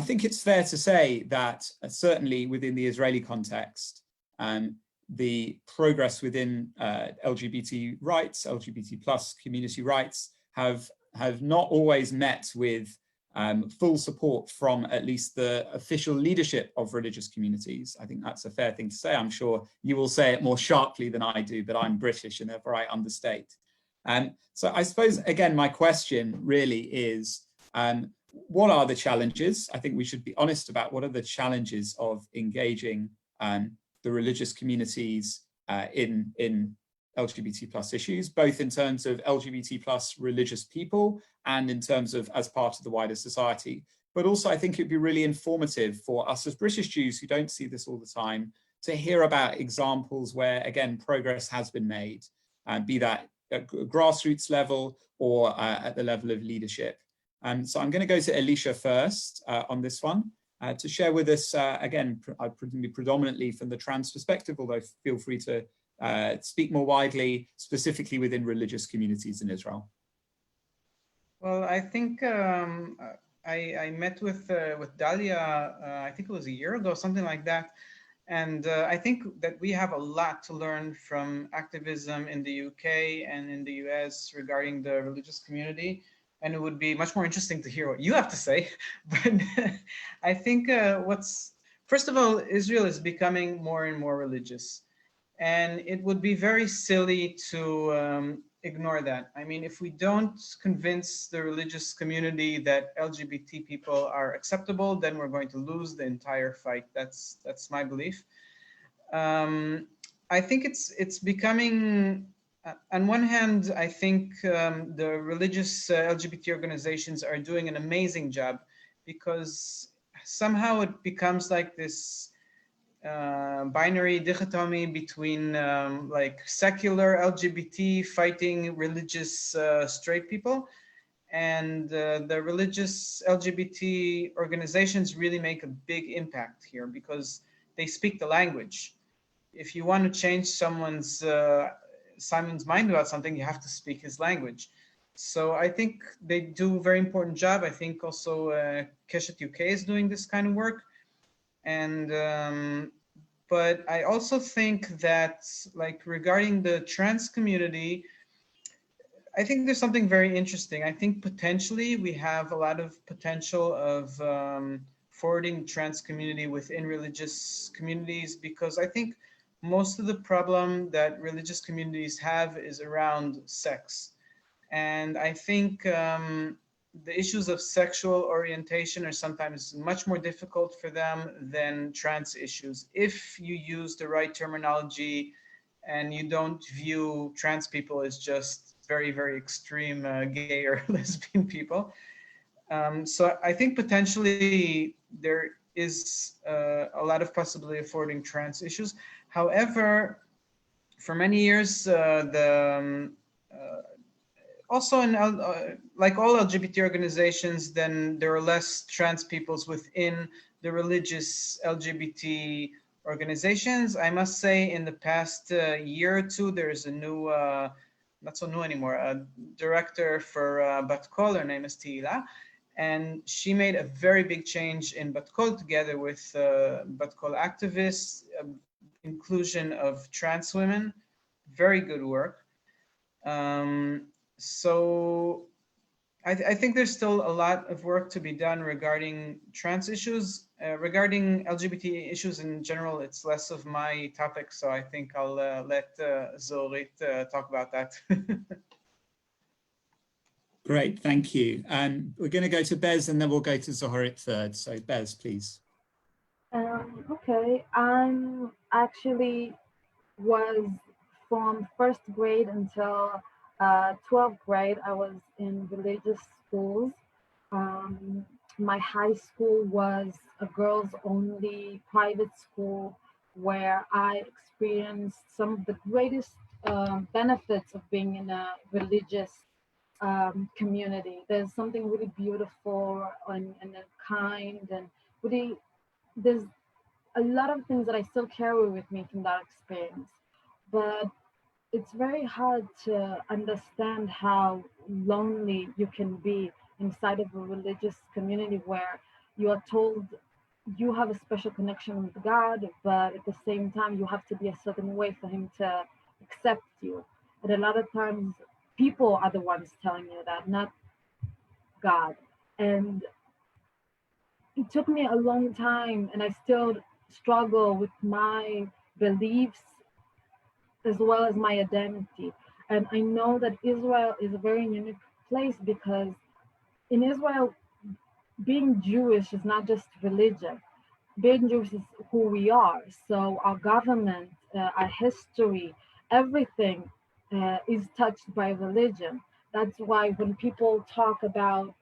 think it's fair to say that certainly within the Israeli context, the progress within LGBT rights, LGBT plus community rights have not always met with full support from at least the official leadership of religious communities. I think that's a fair thing to say. I'm sure you will say it more sharply than I do, but I'm British and therefore I understate. So I suppose, again, my question really is, what are the challenges? I think we should be honest about what are the challenges of engaging the religious communities in LGBT plus issues, both in terms of LGBT plus religious people and in terms of as part of the wider society. But also I think it'd be really informative for us as British Jews who don't see this all the time to hear about examples where, again, progress has been made, be that at grassroots level or at the level of leadership. So I'm going to go to Elisha first on this one to share with us, again, predominantly from the trans perspective, although feel free to speak more widely, specifically within religious communities in Israel. Well, I think I met with Dalia, I think it was a year ago, something like that. And I think that we have a lot to learn from activism in the UK and in the US regarding the religious community. And it would be much more interesting to hear what you have to say. But I think first of all, Israel is becoming more and more religious. And it would be very silly to ignore that. I mean, if we don't convince the religious community that LGBT people are acceptable, then we're going to lose the entire fight. That's my belief. I think it's becoming, on one hand, I think the religious LGBT organizations are doing an amazing job, because somehow it becomes like this binary dichotomy between like secular LGBT fighting religious straight people, and the religious LGBT organizations really make a big impact here because they speak the language. If you want to change Simon's mind about something, you have to speak his language. So I think they do a very important job. I think also Keshet UK is doing this kind of work. And but I also think that, like, regarding the trans community, I think there's something very interesting. I think potentially we have a lot of potential of forwarding trans community within religious communities, because I think most of the problem that religious communities have is around sex. And I think the issues of sexual orientation are sometimes much more difficult for them than trans issues. If you use the right terminology and you don't view trans people as just very, very extreme gay or lesbian people. So I think potentially there is a lot of possibility of forwarding trans issues. However, for many years, also in like all LGBT organizations, then there are less trans peoples within the religious LGBT organizations. I must say, in the past year or two, there's a new, not so new anymore, a director for Bat Kol. Her name is Tehila, and she made a very big change in Bat Kol together with Bat Kol activists, inclusion of trans women, very good work. So I think there's still a lot of work to be done regarding trans issues. Regarding LGBT issues in general, it's less of my topic, so I think I'll let Zorit talk about that. Great, thank you. We're going to go to Bez and then we'll go to Zorit third. So Bez, please. Okay, I'm actually was from first grade until 12th grade, I was in religious schools. My high school was a girls-only private school where I experienced some of the greatest benefits of being in a religious community. There's something really beautiful and kind, and really, there's a lot of things that I still carry with me from that experience. But it's very hard to understand how lonely you can be inside of a religious community where you are told you have a special connection with God, but at the same time you have to be a certain way for him to accept you. And a lot of times people are the ones telling you that, not God. And it took me a long time, and I still struggle with my beliefs as well as my identity. And I know that Israel is a very unique place because in Israel, being Jewish is not just religion. Being Jewish is who we are. So our government, our history, everything is touched by religion. That's why when people talk about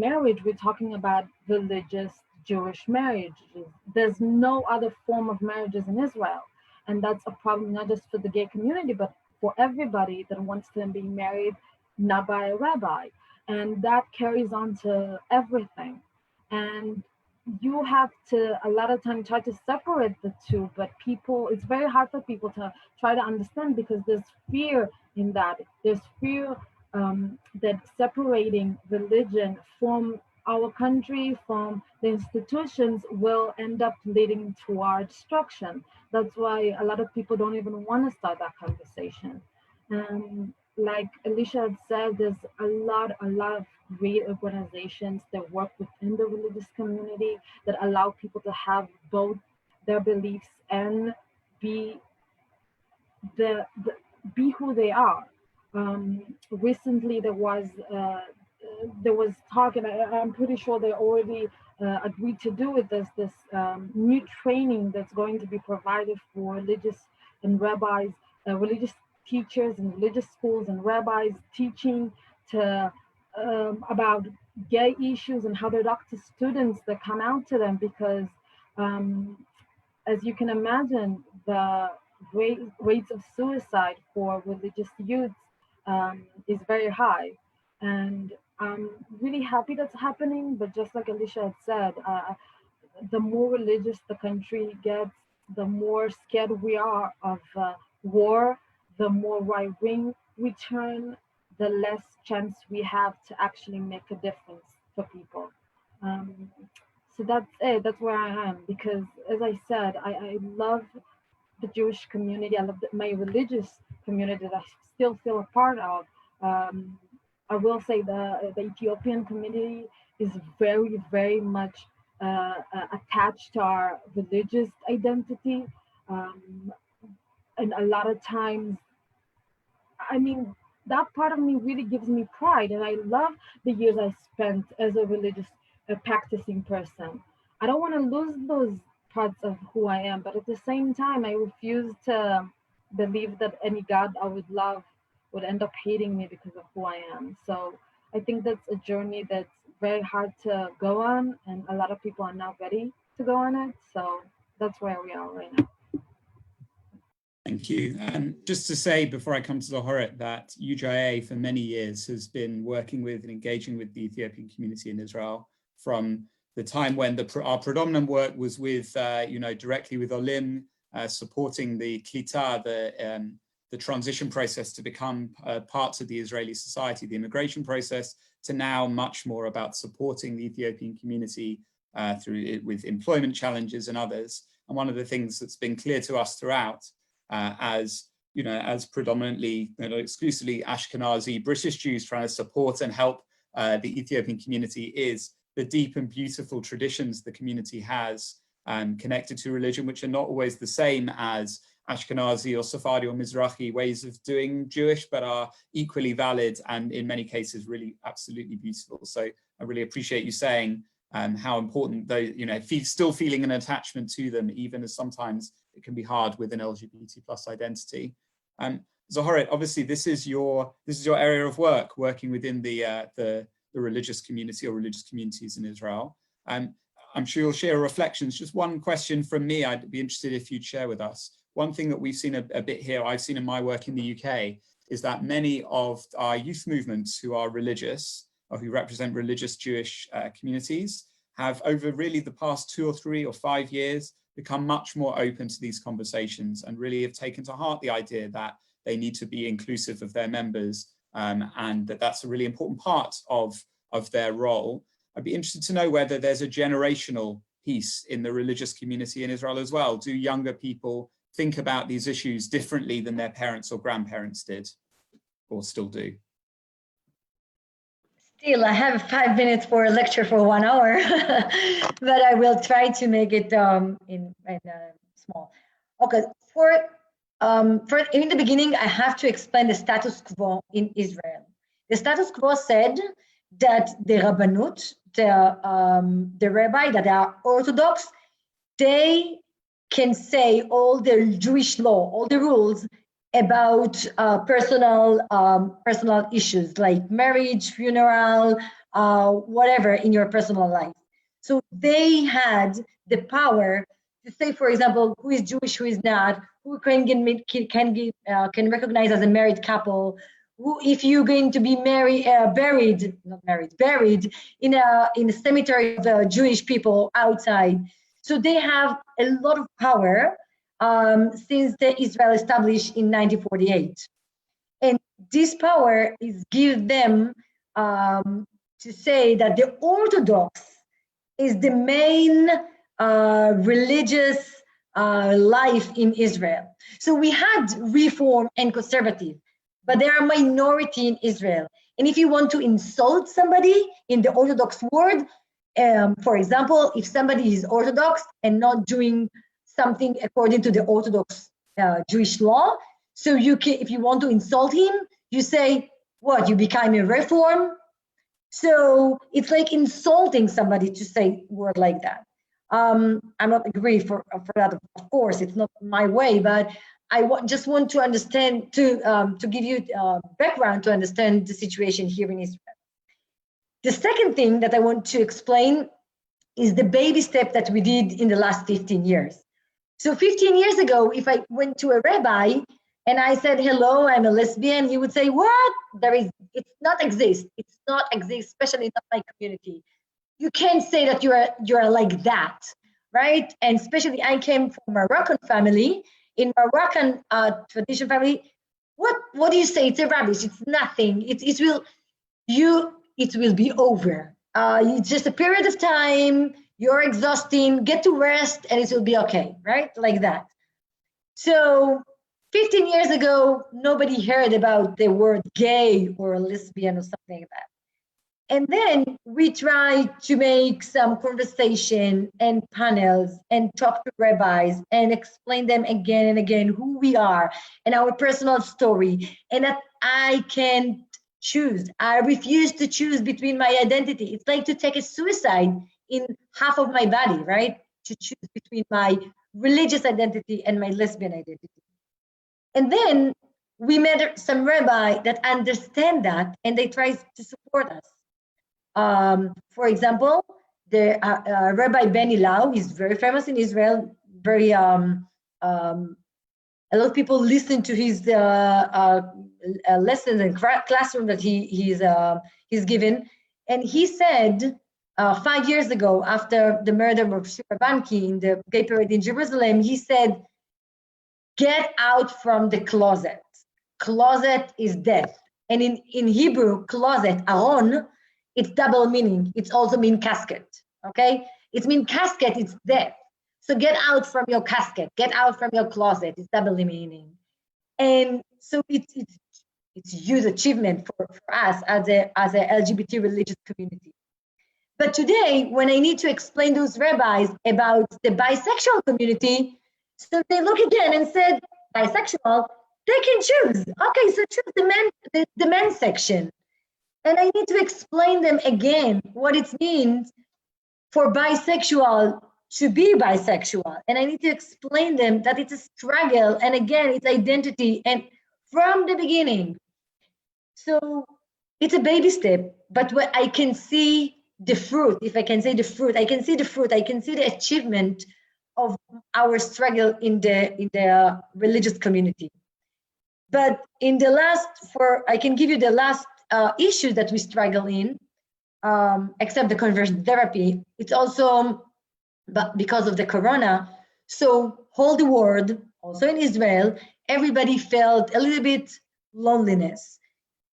marriage, we're talking about religious Jewish marriages. There's no other form of marriages in Israel. And that's a problem not just for the gay community, but for everybody that wants to be married not by a rabbi. And that carries on to everything. And you have to a lot of time try to separate the two, but people, it's very hard for people to try to understand because there's fear in that. There's fear that separating religion from our country, from the institutions, will end up leading to our destruction. That's why a lot of people don't even want to start that conversation. Like Alicia had said, there's a lot of great organizations that work within the religious community that allow people to have both their beliefs and be be who they are. Recently, there was talk, and I'm pretty sure they already agreed to do it. There's this new training that's going to be provided for religious and rabbis, religious teachers and religious schools and rabbis, teaching to about gay issues and how they talk to students that come out to them, because as you can imagine, the rates of suicide for religious youth is very high. And I'm really happy that's happening, but just like Alicia had said, the more religious the country gets, the more scared we are of war, the more right-wing we turn, the less chance we have to actually make a difference for people. So that's it, that's where I am, because as I said, I love the Jewish community, I love my religious community that I still feel a part of. I will say the Ethiopian community is very, very much attached to our religious identity. And a lot of times, I mean, that part of me really gives me pride, and I love the years I spent as a religious practicing person. I don't want to lose those parts of who I am, but at the same time, I refuse to believe that any God I would love would end up hating me because of who I am. So I think that's a journey that's very hard to go on, and a lot of people are not ready to go on it. So that's where we are right now. Thank you. And just to say before I come to Zoharet that UJA for many years has been working with and engaging with the Ethiopian community in Israel from the time when our predominant work was with, directly with Olim, supporting the Klita, the transition process to become parts of the Israeli society, the immigration process, to now much more about supporting the Ethiopian community with employment challenges and others. And one of the things that's been clear to us throughout, as predominantly, exclusively Ashkenazi British Jews trying to support and help the Ethiopian community, is the deep and beautiful traditions the community has connected to religion, which are not always the same as Ashkenazi or Sephardi or Mizrahi ways of doing Jewish, but are equally valid and in many cases really absolutely beautiful. So I really appreciate you saying how important those, still feeling an attachment to them, even as sometimes it can be hard with an LGBT plus identity. Zoharet, obviously this is your area of work, working within the religious community or religious communities in Israel. I'm sure you'll share reflections. Just one question from me, I'd be interested if you'd share with us. One thing that we've seen a bit here, I've seen in my work in the UK, is that many of our youth movements who are religious, or who represent religious Jewish communities, have over really the past 2 or 3 or 5 years become much more open to these conversations and really have taken to heart the idea that they need to be inclusive of their members, and that's a really important part of their role. I'd be interested to know whether there's a generational piece in the religious community in Israel as well. Do younger people think about these issues differently than their parents or grandparents did, or still do? Still, I have 5 minutes for a lecture for 1 hour, but I will try to make it in small. Okay, in the beginning, I have to explain the status quo in Israel. The status quo said that the Rabbanut, the rabbi that are Orthodox, they can say all the Jewish law, all the rules about personal issues like marriage, funeral, whatever in your personal life. So they had the power to say, for example, who is Jewish, who is not, who can recognize as a married couple, who, if you're going to be buried in a cemetery of Jewish people outside. So they have a lot of power since the Israel established in 1948. And this power is give them to say that the Orthodox is the main religious life in Israel. So we had Reform and Conservative, but they are a minority in Israel. And if you want to insult somebody in the Orthodox world, for example, if somebody is Orthodox and not doing something according to the Orthodox Jewish law, so you can, if you want to insult him, you say, what, you become a Reform? So it's like insulting somebody to say a word like that. I'm not agree for that, of course, it's not my way, but I just want to understand, to give you background to understand the situation here in Israel. The second thing that I want to explain is the baby step that we did in the last 15 years. So 15 years ago, if I went to a rabbi and I said, hello, I'm a lesbian, he would say, what? It's not exist, especially not my community. You can't say that you're like that, right? And especially I came from a Moroccan family. In Moroccan tradition family, what do you say? It's a rubbish, it's nothing, it will be over. It's just a period of time, you're exhausting, get to rest, and it will be okay, right? Like that. So 15 years ago, nobody heard about the word gay or lesbian or something like that. And then we tried to make some conversation and panels and talk to rabbis and explain them again and again who we are and our personal story, and that I can't choose. I refuse to choose between my identity. It's like to take a suicide in half of my body, right? To choose between my religious identity and my lesbian identity. And then we met some rabbi that understand that, and they try to support us. For example, the Rabbi Benny Lao is very famous in Israel. Very a lot of people listen to his lessons and classroom that he's given. And he said 5 years ago, after the murder of Shira Banki in the gay parade in Jerusalem, he said, "Get out from the closet. Closet is death." And in Hebrew, closet, aron, it's double meaning. It's also mean casket, okay? It means casket, it's death. So get out from your casket, get out from your closet, it's double meaning. And so it's huge achievement for us as a LGBT religious community. But today, when I need to explain those rabbis about the bisexual community, so they look again and said, bisexual, they can choose. Okay, so choose the men's section. And I need to explain them again what it means for bisexual to be bisexual. And I need to explain them that it's a struggle. And again, it's identity. And from the beginning. So it's a baby step, but what I can see the fruit, if I can say the fruit, I can see the fruit, I can see the achievement of our struggle in the religious community. But in the last, I can give you the last issue that we struggle in, except the conversion therapy. It's also because of the corona. So whole the world, also in Israel, everybody felt a little bit loneliness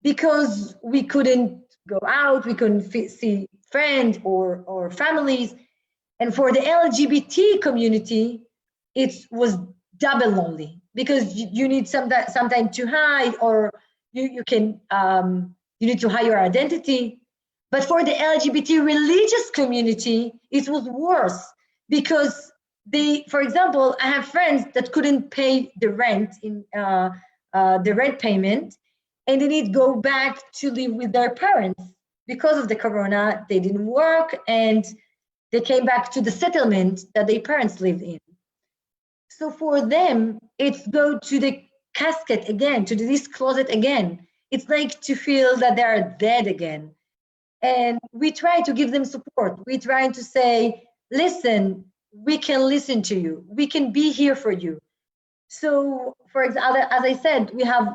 because we couldn't go out, we couldn't see friends or families. And for the LGBT community, it was double lonely because you need some time to hide, or you need to hide your identity. But for the LGBT religious community, it was worse because for example, I have friends that couldn't pay the rent the rent payment, and they need to go back to live with their parents because of the corona. They didn't work, and they came back to the settlement that their parents lived in. So for them, it's go to the casket again, to this closet again. It's like to feel that they are dead again. And we try to give them support. We try to say, listen, we can listen to you. We can be here for you. So, for example, as I said, we have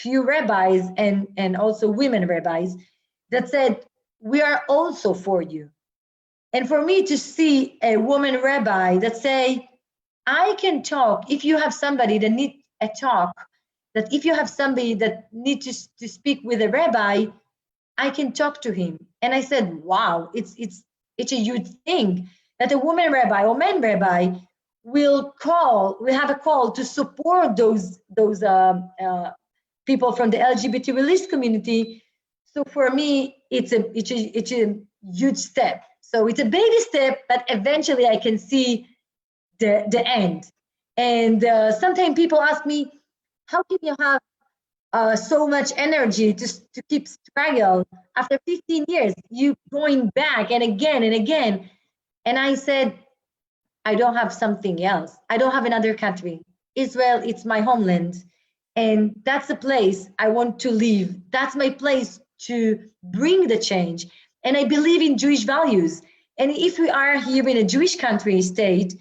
few rabbis and also women rabbis that said, we are also for you. And for me to see a woman rabbi that say, I can talk, if you have somebody that needs a talk, that if you have somebody that needs to speak with a rabbi, I can talk to him. And I said, wow, it's a huge thing that a woman rabbi or man rabbi will have a call to support those people from the LGBT religious community. So for me, it's a huge step. So it's a baby step, but eventually I can see the end. And sometimes people ask me, how can you have so much energy to keep struggle after 15 years? You going back and again and again. And I said, I don't have something else. I don't have another country. Israel, it's my homeland. And that's the place I want to live. That's my place to bring the change. And I believe in Jewish values. And if we are here in a Jewish country, state,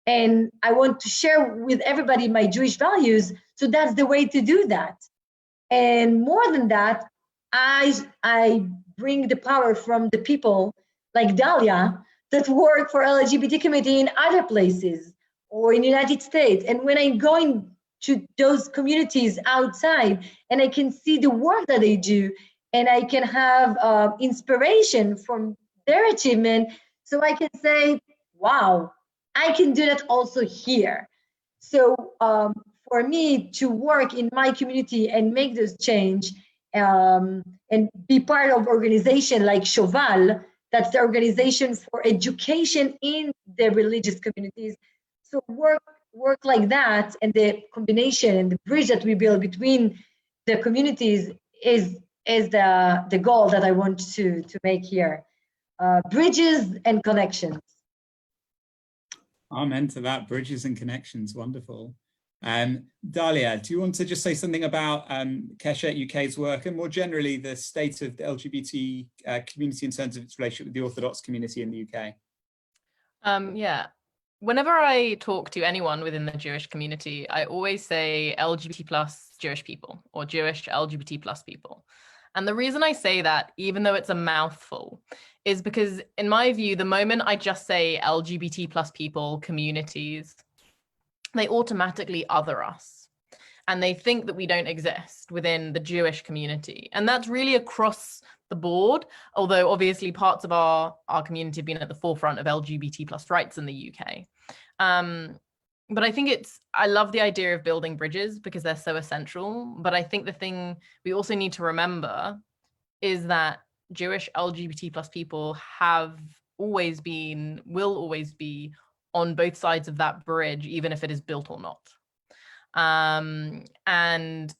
and I want to share with everybody my Jewish values, so that's the way to do that. And more than that, I bring the power from the people like Dalia that work for LGBT community in other places or in the United States. And when I'm going to those communities outside and I can see the work that they do, and I can have inspiration from their achievement, so I can say, wow, I can do that also here. So for me to work in my community and make this change and be part of organization like Shoval, that's the organization for education in the religious communities. So work like that, and the combination and the bridge that we build between the communities is the goal that I want to make here. Bridges and connections. Amen to that. Bridges and connections. Wonderful. Dalia, do you want to just say something about Keshet UK's work and more generally the state of the LGBT community in terms of its relationship with the Orthodox community in the UK? Yeah. Whenever I talk to anyone within the Jewish community, I always say LGBT plus Jewish people or Jewish LGBT plus people. And the reason I say that, even though it's a mouthful, is because in my view, the moment I just say LGBT plus people, communities, they automatically other us. And they think that we don't exist within the Jewish community. And that's really across the board, although obviously parts of our community have been at the forefront of LGBT plus rights in the UK. But I think I love the idea of building bridges because they're so essential. But I think the thing we also need to remember is that Jewish LGBT plus people have always been, will always be on both sides of that bridge, even if it is built or not. And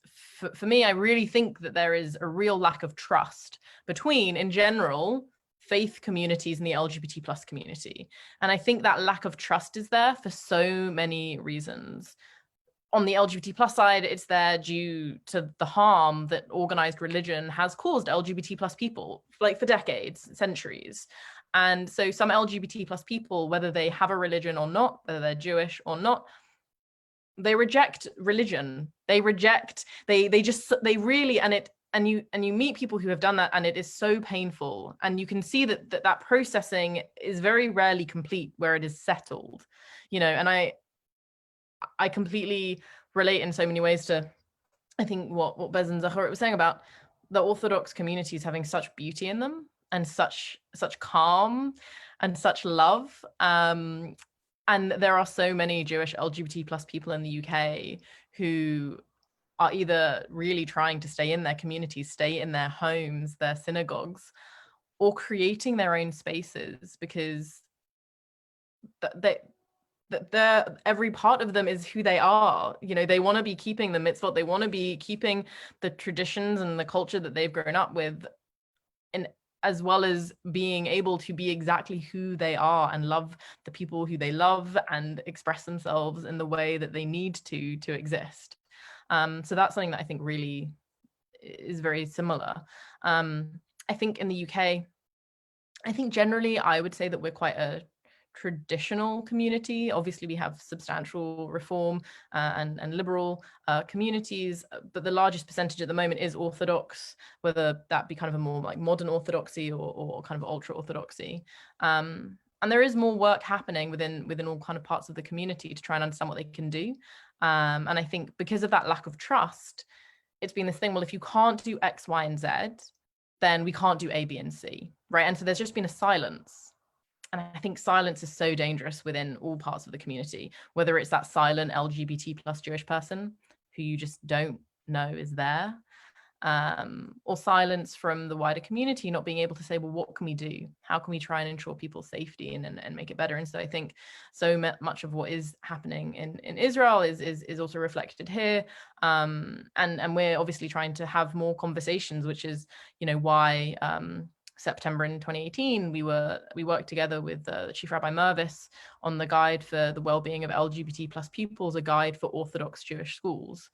for me, I really think that there is a real lack of trust between, in general, faith communities and the LGBT plus community. And I think that lack of trust is there for so many reasons. On the LGBT plus side, it's there due to the harm that organized religion has caused LGBT plus people, like for decades, centuries. And so some LGBT plus people, whether they have a religion or not, whether they're Jewish or not, they reject religion. They really, and you meet people who have done that, and it is so painful. And you can see that processing is very rarely complete where it is settled, and I completely relate in so many ways to, I think, what Bezen Zacharit was saying about the Orthodox communities having such beauty in them and such calm and such love. And there are so many Jewish LGBT plus people in the UK who are either really trying to stay in their communities, stay in their homes, their synagogues, or creating their own spaces, because every part of them is who they are. You know, they want to be keeping the mitzvot, they want to be keeping the traditions and the culture that they've grown up with, and as well as being able to be exactly who they are and love the people who they love and express themselves in the way that they need to exist. So that's something that I think really is very similar. I think in the UK, I think generally I would say that we're quite a traditional community. Obviously, we have substantial reform and liberal communities, but the largest percentage at the moment is Orthodox, whether that be kind of a more like modern Orthodoxy or kind of ultra Orthodoxy. And there is more work happening within all kind of parts of the community to try and understand what they can do. And I think because of that lack of trust, it's been this thing, well, if you can't do X, Y, and Z, then we can't do A, B, and C, right? And so there's just been a silence. And I think silence is so dangerous within all parts of the community, whether it's that silent LGBT plus Jewish person who you just don't know is there, or silence from the wider community, not being able to say, well, what can we do? How can we try and ensure people's safety and make it better? And so I think so much of what is happening in Israel is also reflected here. And we're obviously trying to have more conversations, which is, you know, why September in 2018, we worked together with Chief Rabbi Mervis on the guide for the well-being of LGBT plus pupils, a guide for Orthodox Jewish schools,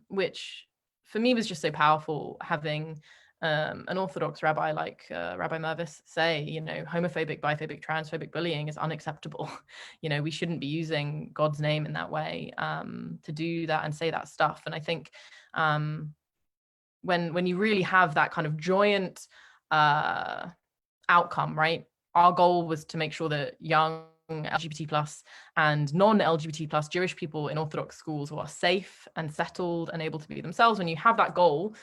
which for me was just so powerful, having an Orthodox rabbi like Rabbi Mervis say, you know, homophobic, biphobic, transphobic bullying is unacceptable. You know, we shouldn't be using God's name in that way to do that and say that stuff. And I think when you really have that kind of joint outcome, right? Our goal was to make sure that young LGBT plus and non-LGBT plus Jewish people in Orthodox schools who are safe and settled and able to be themselves. When you have that goal,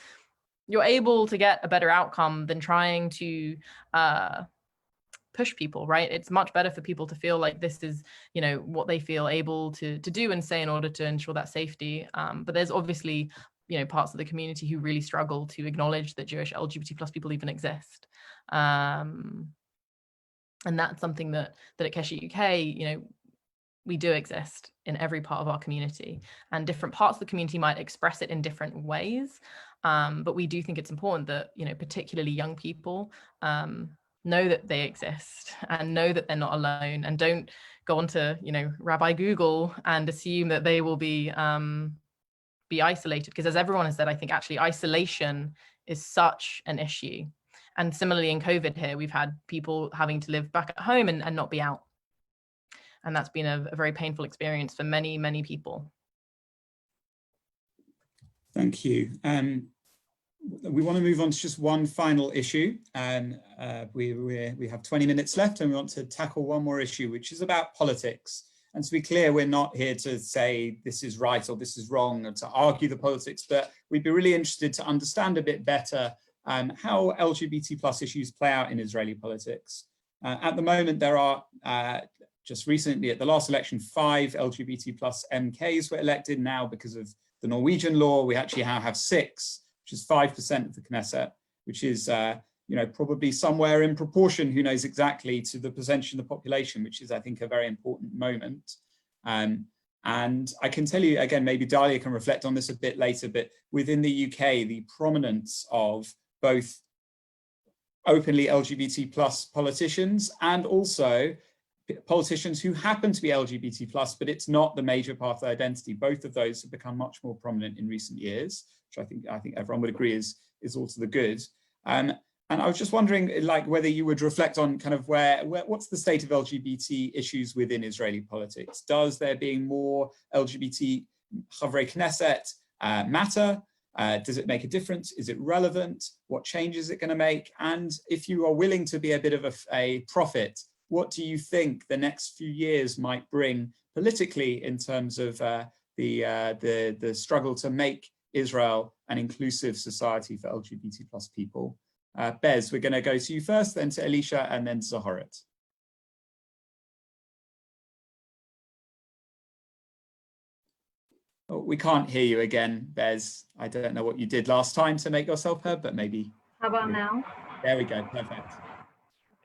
you're able to get a better outcome than trying to push people, right? It's much better for people to feel like this is, you know, what they feel able to do and say in order to ensure that safety. But there's obviously, you know, parts of the community who really struggle to acknowledge that Jewish LGBT plus people even exist. And that's something that at Keshet UK, you know, we do exist in every part of our community, and different parts of the community might express it in different ways. But we do think it's important that, you know, particularly young people know that they exist and know that they're not alone, and don't go onto, you know, Rabbi Google and assume that they will be isolated, because as everyone has said, I think actually isolation is such an issue. And similarly in COVID here, we've had people having to live back at home and not be out. And that's been a very painful experience for many, many people. Thank you. We want to move on to just one final issue, and we have 20 minutes left, and we want to tackle one more issue, which is about politics. And to be clear, we're not here to say this is right or this is wrong, or to argue the politics, but we'd be really interested to understand a bit better how LGBT plus issues play out in Israeli politics. At the moment, there are, just recently at the last election, 5 LGBT plus MKs were elected. Now, because of the Norwegian law, we actually now have 6, which is 5% of the Knesset, which is you know, probably somewhere in proportion, who knows exactly, to the percentage of the population, which is, I think, a very important moment. And I can tell you, again, maybe Dalia can reflect on this a bit later, but within the UK, the prominence of both openly LGBT plus politicians and also politicians who happen to be LGBT plus, but it's not the major part of their identity. Both of those have become much more prominent in recent years, which I think everyone would agree is all to the good. And I was just wondering, like, whether you would reflect on kind of what's the state of LGBT issues within Israeli politics? Does there being more LGBT Chavrei Knesset matter? Does it make a difference? Is it relevant? What changes is it going to make? And if you are willing to be a bit of a prophet, what do you think the next few years might bring politically in terms of the struggle to make Israel an inclusive society for LGBT plus people? Bez, we're going to go to you first, then to Elisha, and then to Zahoret. Oh, we can't hear you again, Bez. I don't know what you did last time to make yourself heard, but maybe. How about now? There we go, perfect.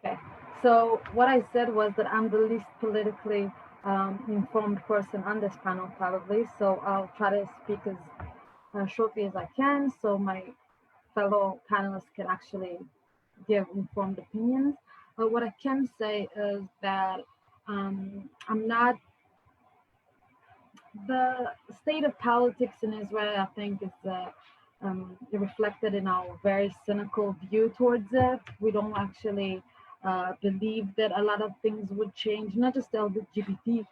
Okay, so what I said was that I'm the least politically informed person on this panel, probably. So I'll try to speak as shortly as I can, so my fellow panelists can actually give informed opinions. But what I can say is that I'm not. The state of politics in Israel, I think, is reflected in our very cynical view towards it. We don't actually believe that a lot of things would change, not just LGBT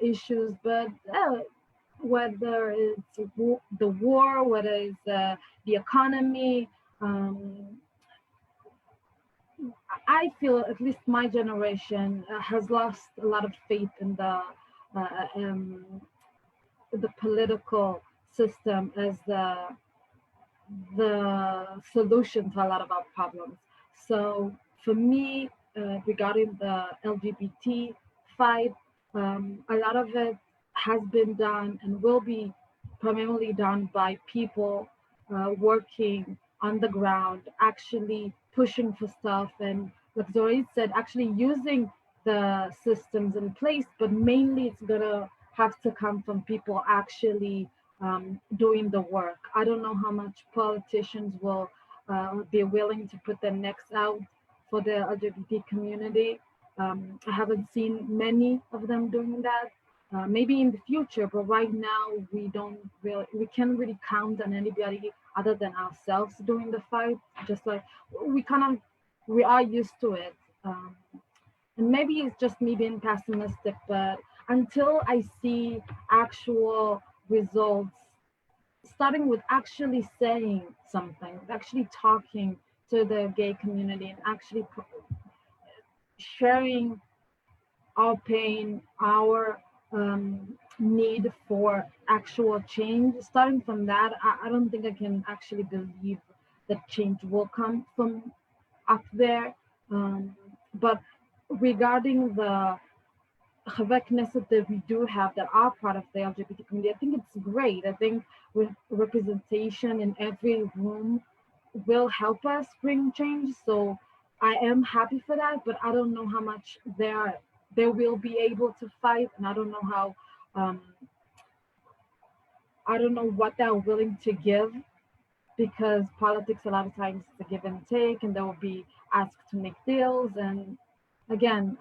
issues, but whether it's the war, whether it's the economy. I feel at least my generation has lost a lot of faith in the political system as the solution to a lot of our problems. So for me, regarding the LGBT fight, a lot of it has been done and will be primarily done by people working on the ground, actually pushing for stuff, and like Zoe said, actually using the systems in place, but mainly it's gonna have to come from people actually doing the work. I don't know how much politicians will be willing to put their necks out for the LGBT community. I haven't seen many of them doing that. Maybe in the future, but right now we can't really count on anybody other than ourselves doing the fight. Just like we are used to it. And maybe it's just me being pessimistic, but until I see actual results, starting with actually saying something, actually talking to the gay community and actually sharing our pain, our need for actual change, starting from that, I don't think I can actually believe that change will come from up there. But regarding the Chavei Knesset that we do have that are part of the LGBT community, I think it's great. I think with representation in every room will help us bring change. So I am happy for that, but I don't know how much they will be able to fight, and I don't know how. I don't know what they're willing to give, because politics a lot of times is a give and take, and they will be asked to make deals. And again,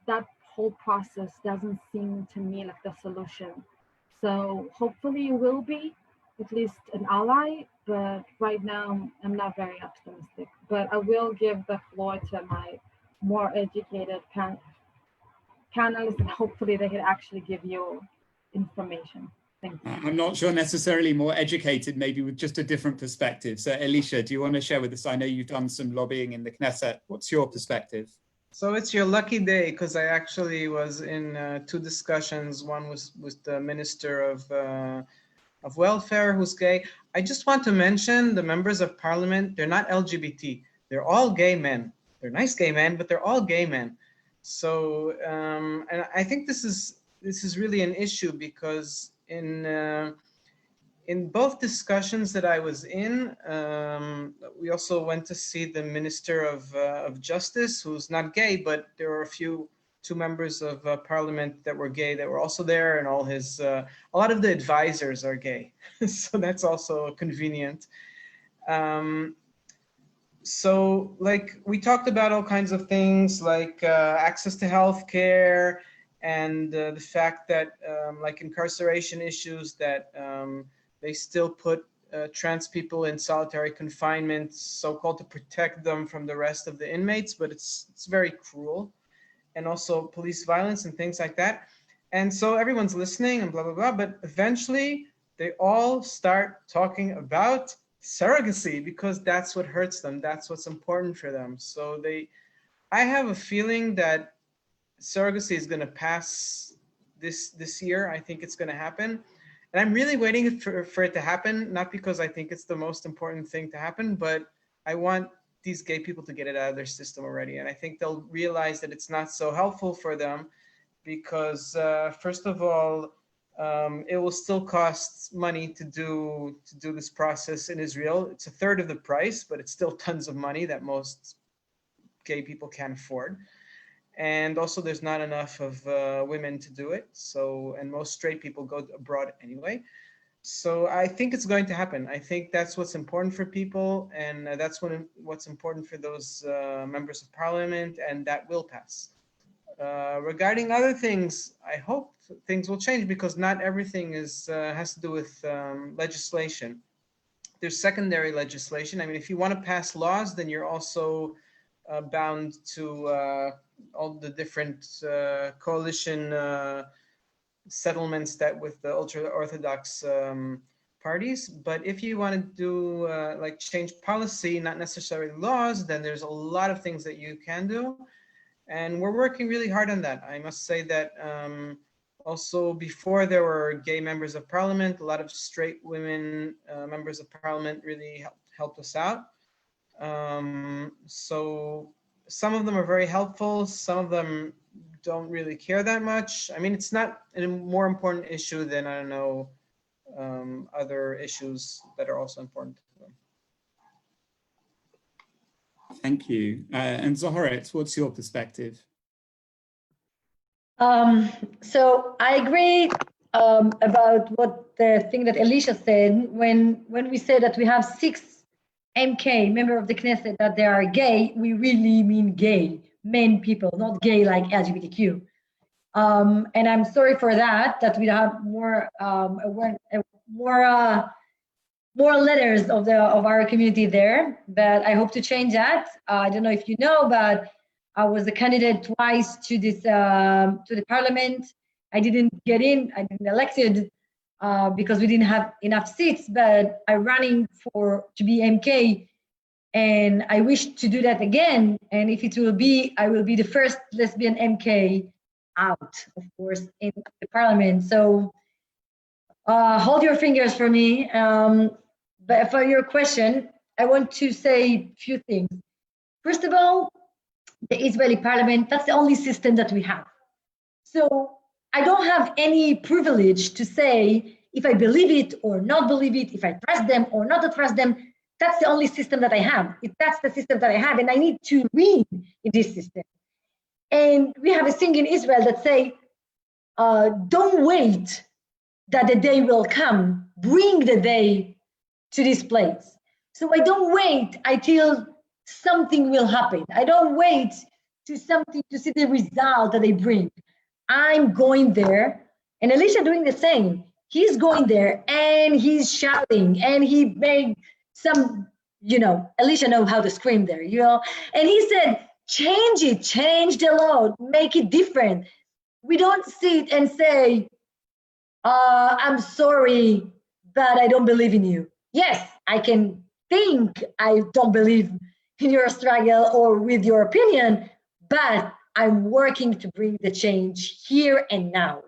that whole process doesn't seem to me like the solution. So hopefully it will be at least an ally, but right now I'm not very optimistic. But I will give the floor to my more educated panelists, and hopefully they can actually give you information. Thank you. I'm not sure necessarily more educated, maybe with just a different perspective. So Elisha, do you want to share with us? I know you've done some lobbying in the Knesset. What's your perspective? So it's your lucky day, because I actually was in two discussions. One was with the Minister of Welfare, who's gay. I just want to mention the members of parliament, they're not LGBT. They're all gay men. They're nice gay men, but they're all gay men. So, and I think this is really an issue, because in both discussions that I was in, we also went to see the Minister of Justice, who's not gay, but there were two members of parliament that were gay that were also there, and all his, a lot of the advisors are gay. So that's also convenient. So like we talked about all kinds of things like access to healthcare, and the fact that like incarceration issues, that they still put trans people in solitary confinement, so-called to protect them from the rest of the inmates, but it's very cruel. And also police violence and things like that. And so everyone's listening and blah, blah, blah, but eventually they all start talking about surrogacy, because that's what hurts them. That's what's important for them. So I have a feeling that surrogacy is going to pass this year. I think it's going to happen. And I'm really waiting for it to happen, not because I think it's the most important thing to happen, but I want these gay people to get it out of their system already. And I think they'll realize that it's not so helpful for them, because first of all, it will still cost money to do this process in Israel. It's a third of the price, but it's still tons of money that most gay people can't afford. And also there's not enough of women to do it. So, and most straight people go abroad anyway. So I think it's going to happen. I think that's what's important for people, and that's what's important for those members of parliament, and that will pass. Regarding other things, I hope things will change, because not everything has to do with legislation. There's secondary legislation. I mean, if you want to pass laws, then you're also bound to all the different coalition settlements that with the ultra-Orthodox parties. But if you want to do like change policy, not necessarily laws, then there's a lot of things that you can do. And we're working really hard on that. I must say that also before there were gay members of parliament, a lot of straight women members of parliament really helped us out. So some of them are very helpful. Some of them don't really care that much. I mean, it's not a more important issue than, I don't know, other issues that are also important to them. Thank you. And Zoharet, what's your perspective? So I agree about what the thing that Elisha said when we say that we have 6 MK, member of the Knesset, that they are gay, we really mean gay, men people, not gay like LGBTQ. And I'm sorry for that we have more letters of our community there, but I hope to change that. I don't know if you know, but I was a candidate twice to this to the parliament. I didn't get in. I didn't elected because we didn't have enough seats. But I'm running to be MK, and I wish to do that again. And if it will be, I will be the first lesbian MK out, of course, in the parliament. So hold your fingers for me. But for your question, I want to say a few things. First of all, the Israeli parliament, that's the only system that we have. So I don't have any privilege to say if I believe it or not believe it, if I trust them or not to trust them. That's the only system that I have. That's the system that I have, and I need to read in this system. And we have a thing in Israel that say, don't wait that the day will come, bring the day to this place. So I don't wait until something will happen. I don't wait to see the result that they bring. I'm going there, and Elisha doing the same. He's going there and he's shouting, and he made some, Elisha know how to scream there, and he said, change it, change the law, make it different. We don't sit and say, I'm sorry, but I don't believe in you. Yes, I can think I don't believe in your struggle or with your opinion, but I'm working to bring the change here and now.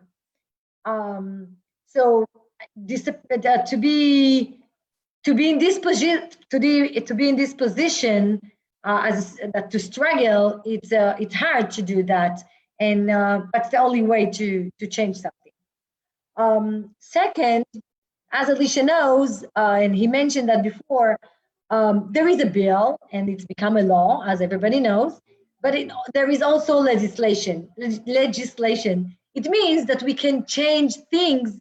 So this, to be in this position, to struggle, it's hard to do that, and that's the only way to change something. Second, as Elisha knows, and he mentioned that before, there is a bill and it's become a law, as everybody knows, but there is also legislation. It means that we can change things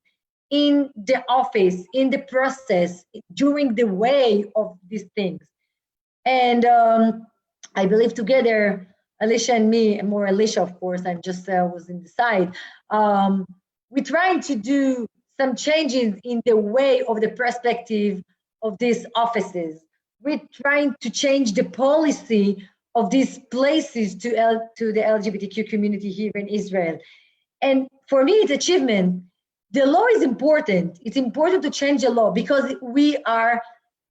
in the office, in the process, during the way of these things. And I believe together, Elisha and me, and more Elisha, of course, I just was in the side, we're trying to do some changes in the way of the perspective of these offices. We're trying to change the policy of these places to the LGBTQ community here in Israel. And for me, it's achievement. The law is important. It's important to change the law because we are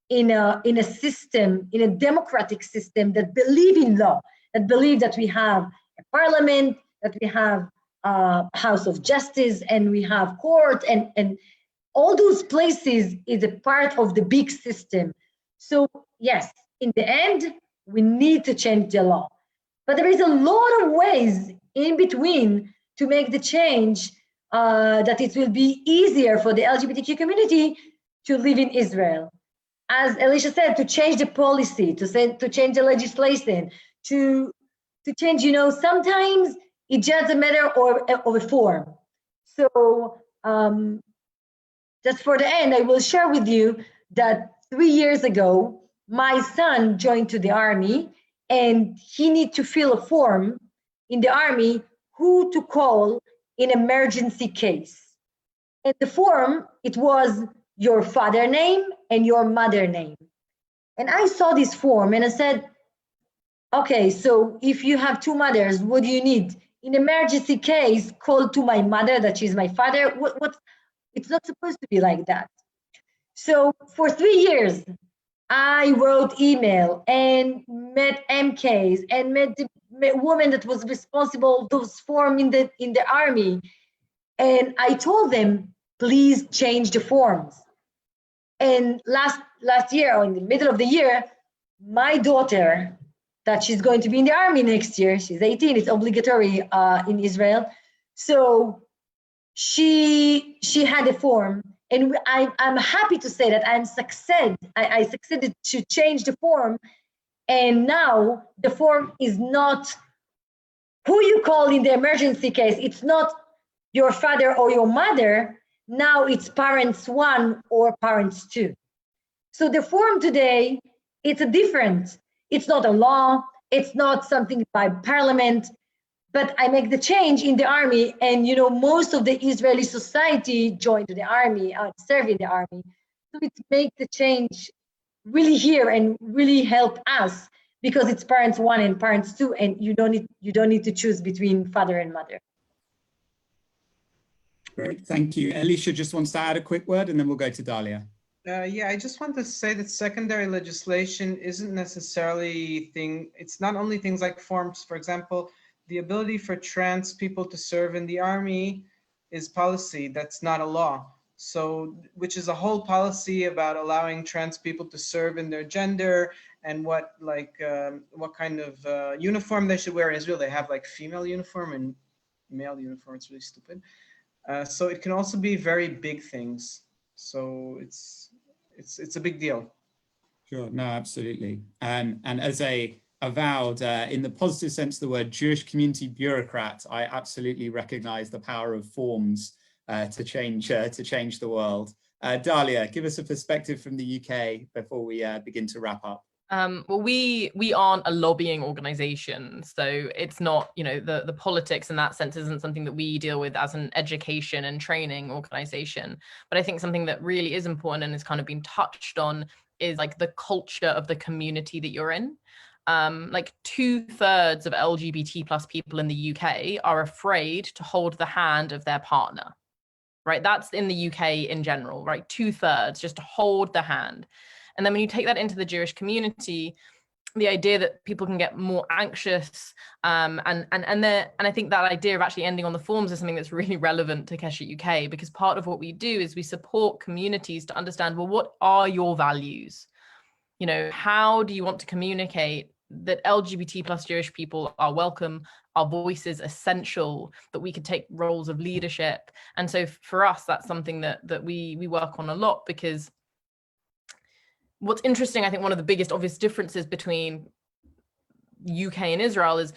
in a system, in a democratic system that believe in law, that believe that we have a parliament, that we have a House of Justice, and we have court, and all those places is a part of the big system. So yes, in the end, we need to change the law. But there is a lot of ways in between to make the change that it will be easier for the LGBTQ community to live in Israel. As Alicia said, to change the policy, to change the legislation, to change, sometimes it's just a matter of a form. So just for the end, I will share with you that 3 years ago, my son joined to the army, and he needs to fill a form in the army who to call in emergency case. And the form, it was your father name and your mother name. And I saw this form and I said, okay, so if you have two mothers, what do you need? In emergency case, call to my mother, that she's my father. It's not supposed to be like that. So for 3 years, I wrote email and met MKs and met the woman that was responsible for those forms in the army. And I told them, please change the forms. And last year, or in the middle of the year, my daughter, that she's going to be in the army next year, she's 18, it's obligatory in Israel. So she had a form, and I'm happy to say that I succeeded to change the form. And now the form is not who you call in the emergency case. It's not your father or your mother. Now it's parents 1 or parents 2. So the form today, it's a different. It's not a law. It's not something by parliament. But I make the change in the army, and most of the Israeli society joined the army, serve in the army. So it makes the change really here and really help us, because it's parents 1 and parents 2, and you don't need to choose between father and mother. Great, thank you. Alicia just wants to add a quick word, and then we'll go to Dalia. Yeah, I just want to say that secondary legislation isn't necessarily it's not only things like forms. For example, the ability for trans people to serve in the army is policy. That's not a law. So, which is a whole policy about allowing trans people to serve in their gender and what kind of uniform they should wear in Israel. They have like female uniform and male uniform. It's really stupid. So it can also be very big things. So it's a big deal. Sure, no, absolutely. And as a avowed, in the positive sense of the word, Jewish community bureaucrat, I absolutely recognize the power of forms to change the world. Dalia, give us a perspective from the UK before we begin to wrap up. Well, we aren't a lobbying organization, so it's not, the politics in that sense isn't something that we deal with as an education and training organization. But I think something that really is important and has kind of been touched on is like the culture of the community that you're in. Like 2/3 of LGBT plus people in the UK are afraid to hold the hand of their partner, right? That's in the UK in general, right? 2/3 just to hold the hand. And then when you take that into the Jewish community, the idea that people can get more anxious, and I think that idea of actually ending on the forms is something that's really relevant to Keshet UK, because part of what we do is we support communities to understand, well, what are your values? How do you want to communicate that LGBT plus Jewish people are welcome, our voice is essential, that we could take roles of leadership? And so for us, that's something that we work on a lot, because what's interesting, I think one of the biggest obvious differences between UK and Israel is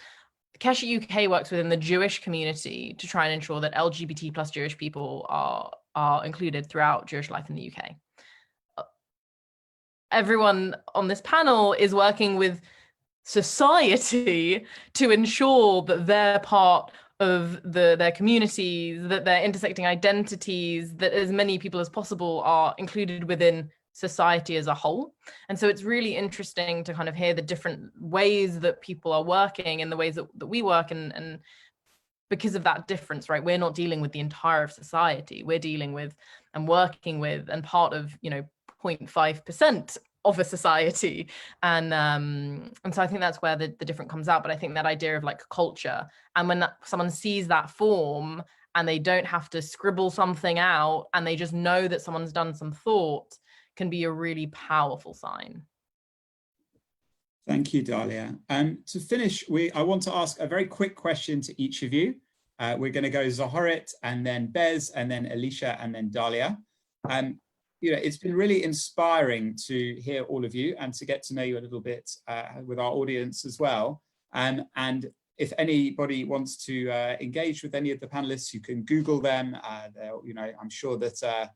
Keshet UK works within the Jewish community to try and ensure that LGBT plus Jewish people are included throughout Jewish life in the UK. Everyone on this panel is working with society to ensure that they're part of their communities, that they're intersecting identities, that as many people as possible are included within society as a whole. And so it's really interesting to kind of hear the different ways that people are working and the ways that we work, and because of that difference, right, we're not dealing with the entire of society, we're dealing with and working with and part of 0.5% of a society, and so I think that's where the difference comes out. But I think that idea of like culture, and when someone sees that form and they don't have to scribble something out and they just know that someone's done some thought, can be a really powerful sign. Thank you, Dalia. To finish, I want to ask a very quick question to each of you. We're going to go Zoharit, and then Bez, and then Alicia, and then Dalia. It's been really inspiring to hear all of you and to get to know you a little bit with our audience as well. And if anybody wants to engage with any of the panelists, you can Google them. I'm sure that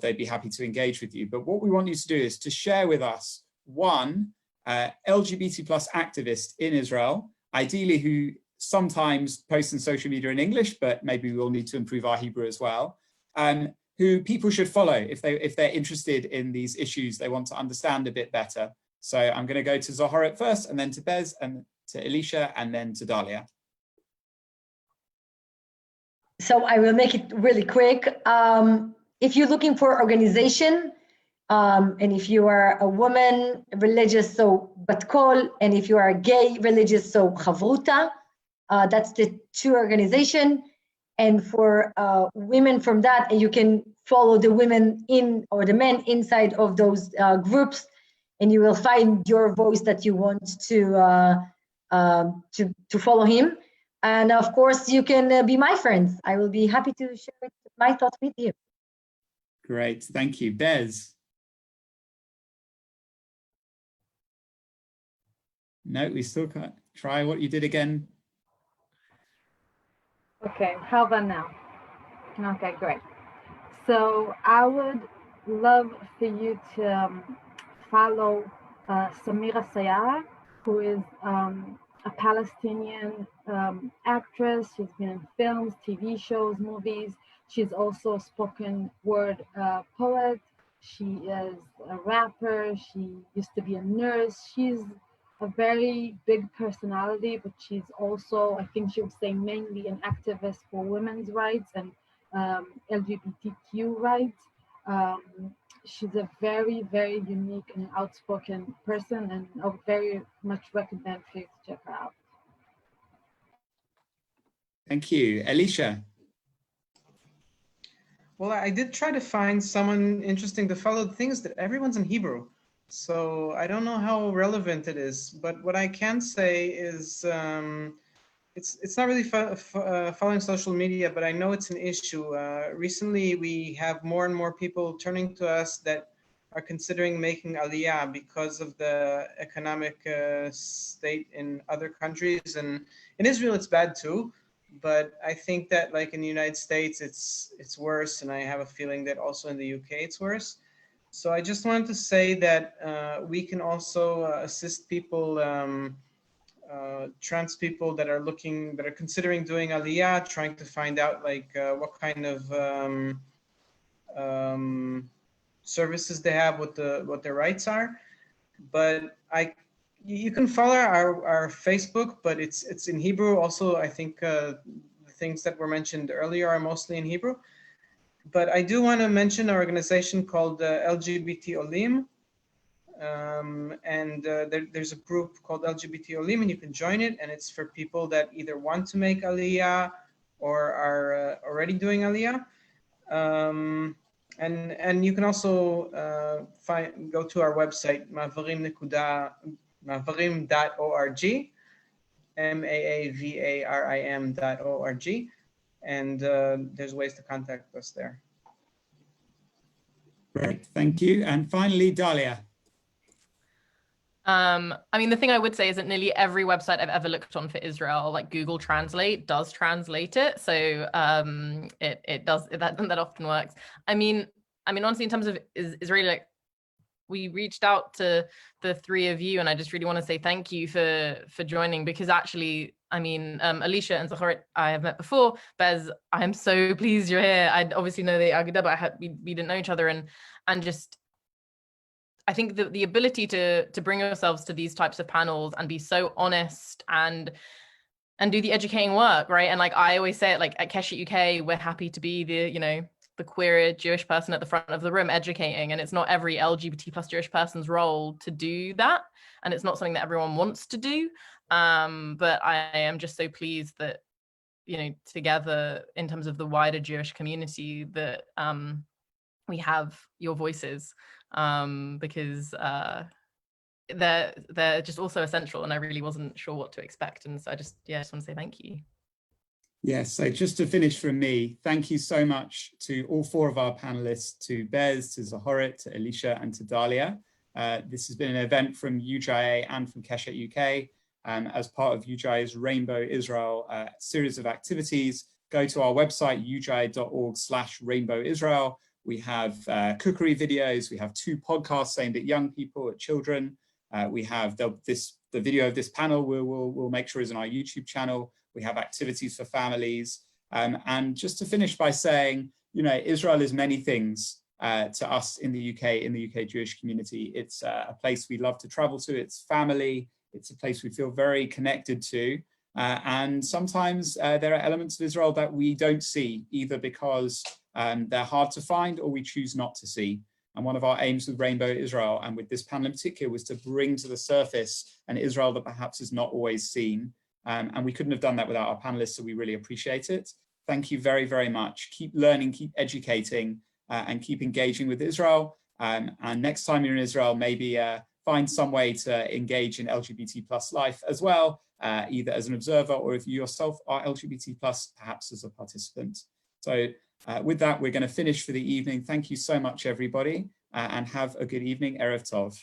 they'd be happy to engage with you. But what we want you to do is to share with us one LGBT plus activist in Israel, ideally who sometimes posts on social media in English, but maybe we'll need to improve our Hebrew as well, who people should follow if they're interested in these issues they want to understand a bit better. So I'm going to go to Zoharit first, and then to Bez, and to Alicia, and then to Dalia. So I will make it really quick. If you're looking for organization, and if you are a woman religious, so Batkol, and if you are a gay religious, so Chavruta, that's the two organization. And for women from that, you can follow the women in or the men inside of those groups, and you will find your voice that you want to follow him. And of course, you can be my friends. I will be happy to share my thoughts with you. Great, thank you. Bez? No, we still can't. Try what you did again. Okay, how about now? Okay, great. So I would love for you to follow Samira Sayara, who is a Palestinian actress. She's been in films, TV shows, movies. She's also a spoken word poet. She is a rapper. She used to be a nurse. She's a very big personality, but she's also, I think she would say, mainly an activist for women's rights and LGBTQ rights. She's a very, very unique and outspoken person, and I would very much recommend for you to check her out. Thank you. Alicia? Well, I did try to find someone interesting to follow. The thing is that everyone's in Hebrew, so I don't know how relevant it is. But what I can say is it's not really following social media, but I know it's an issue. Recently, we have more and more people turning to us that are considering making aliyah because of the economic state in other countries. And in Israel, it's bad too. But I think that, like in the United States, it's worse, and I have a feeling that also in the UK it's worse. So I just wanted to say that we can also assist people, trans people that are considering doing aliyah, trying to find out like what kind of services they have, what their rights are. But you can follow our Facebook, but it's in Hebrew. Also, I think the things that were mentioned earlier are mostly in Hebrew. But I do want to mention an organization called LGBT Olim. There's a group called LGBT Olim, and you can join it. And it's for people that either want to make aliyah or are already doing aliyah. And you can also go to our website, mavarim.org, MAAVARIM.org, and there's ways to contact us there. Great, thank you. And finally, Dalia. I mean, the thing I would say is that nearly every website I've ever looked on for Israel, like Google Translate, does translate it. So it does, that often works. I mean, honestly, in terms of Israeli, like, we reached out to the three of you, and I just really want to say thank you for joining, because actually, I mean, Alicia and Zoharit I have met before. Bez, I'm so pleased you're here. I obviously know the Aguda, but we didn't know each other, and just, I think the ability to bring yourselves to these types of panels and be so honest and do the educating work, right? And like I always say it, like at Keshet UK, we're happy to be the queer Jewish person at the front of the room educating, and it's not every LGBT plus Jewish person's role to do that, and it's not something that everyone wants to do. But I am just so pleased that, together in terms of the wider Jewish community, that we have your voices, because they're just also essential, and I really wasn't sure what to expect, and so I just want to say thank you. Yes, so just to finish from me, thank you so much to all four of our panelists, to Bez, to Zahorit, to Elisha, and to Dalia. This has been an event from UJA and from Keshet UK as part of UJA's Rainbow Israel series of activities. Go to our website, uja.org/Rainbow Israel. We have cookery videos. We have 2 podcasts aimed at young people, at children. We have the video of this panel we'll make sure is on our YouTube channel. We have activities for families. And just to finish by saying, you know, Israel is many things to us in the UK Jewish community. It's a place we love to travel to. It's family. It's a place we feel very connected to. And sometimes there are elements of Israel that we don't see, either because they're hard to find or we choose not to see. And one of our aims with Rainbow Israel, and with this panel in particular, was to bring to the surface an Israel that perhaps is not always seen. And we couldn't have done that without our panelists, so we really appreciate it. Thank you very, very much. Keep learning, keep educating, and keep engaging with Israel. And next time you're in Israel, maybe find some way to engage in LGBT plus life as well, either as an observer or if you yourself are LGBT plus, perhaps as a participant. So with that, we're going to finish for the evening. Thank you so much, everybody, and have a good evening. Erev Tov.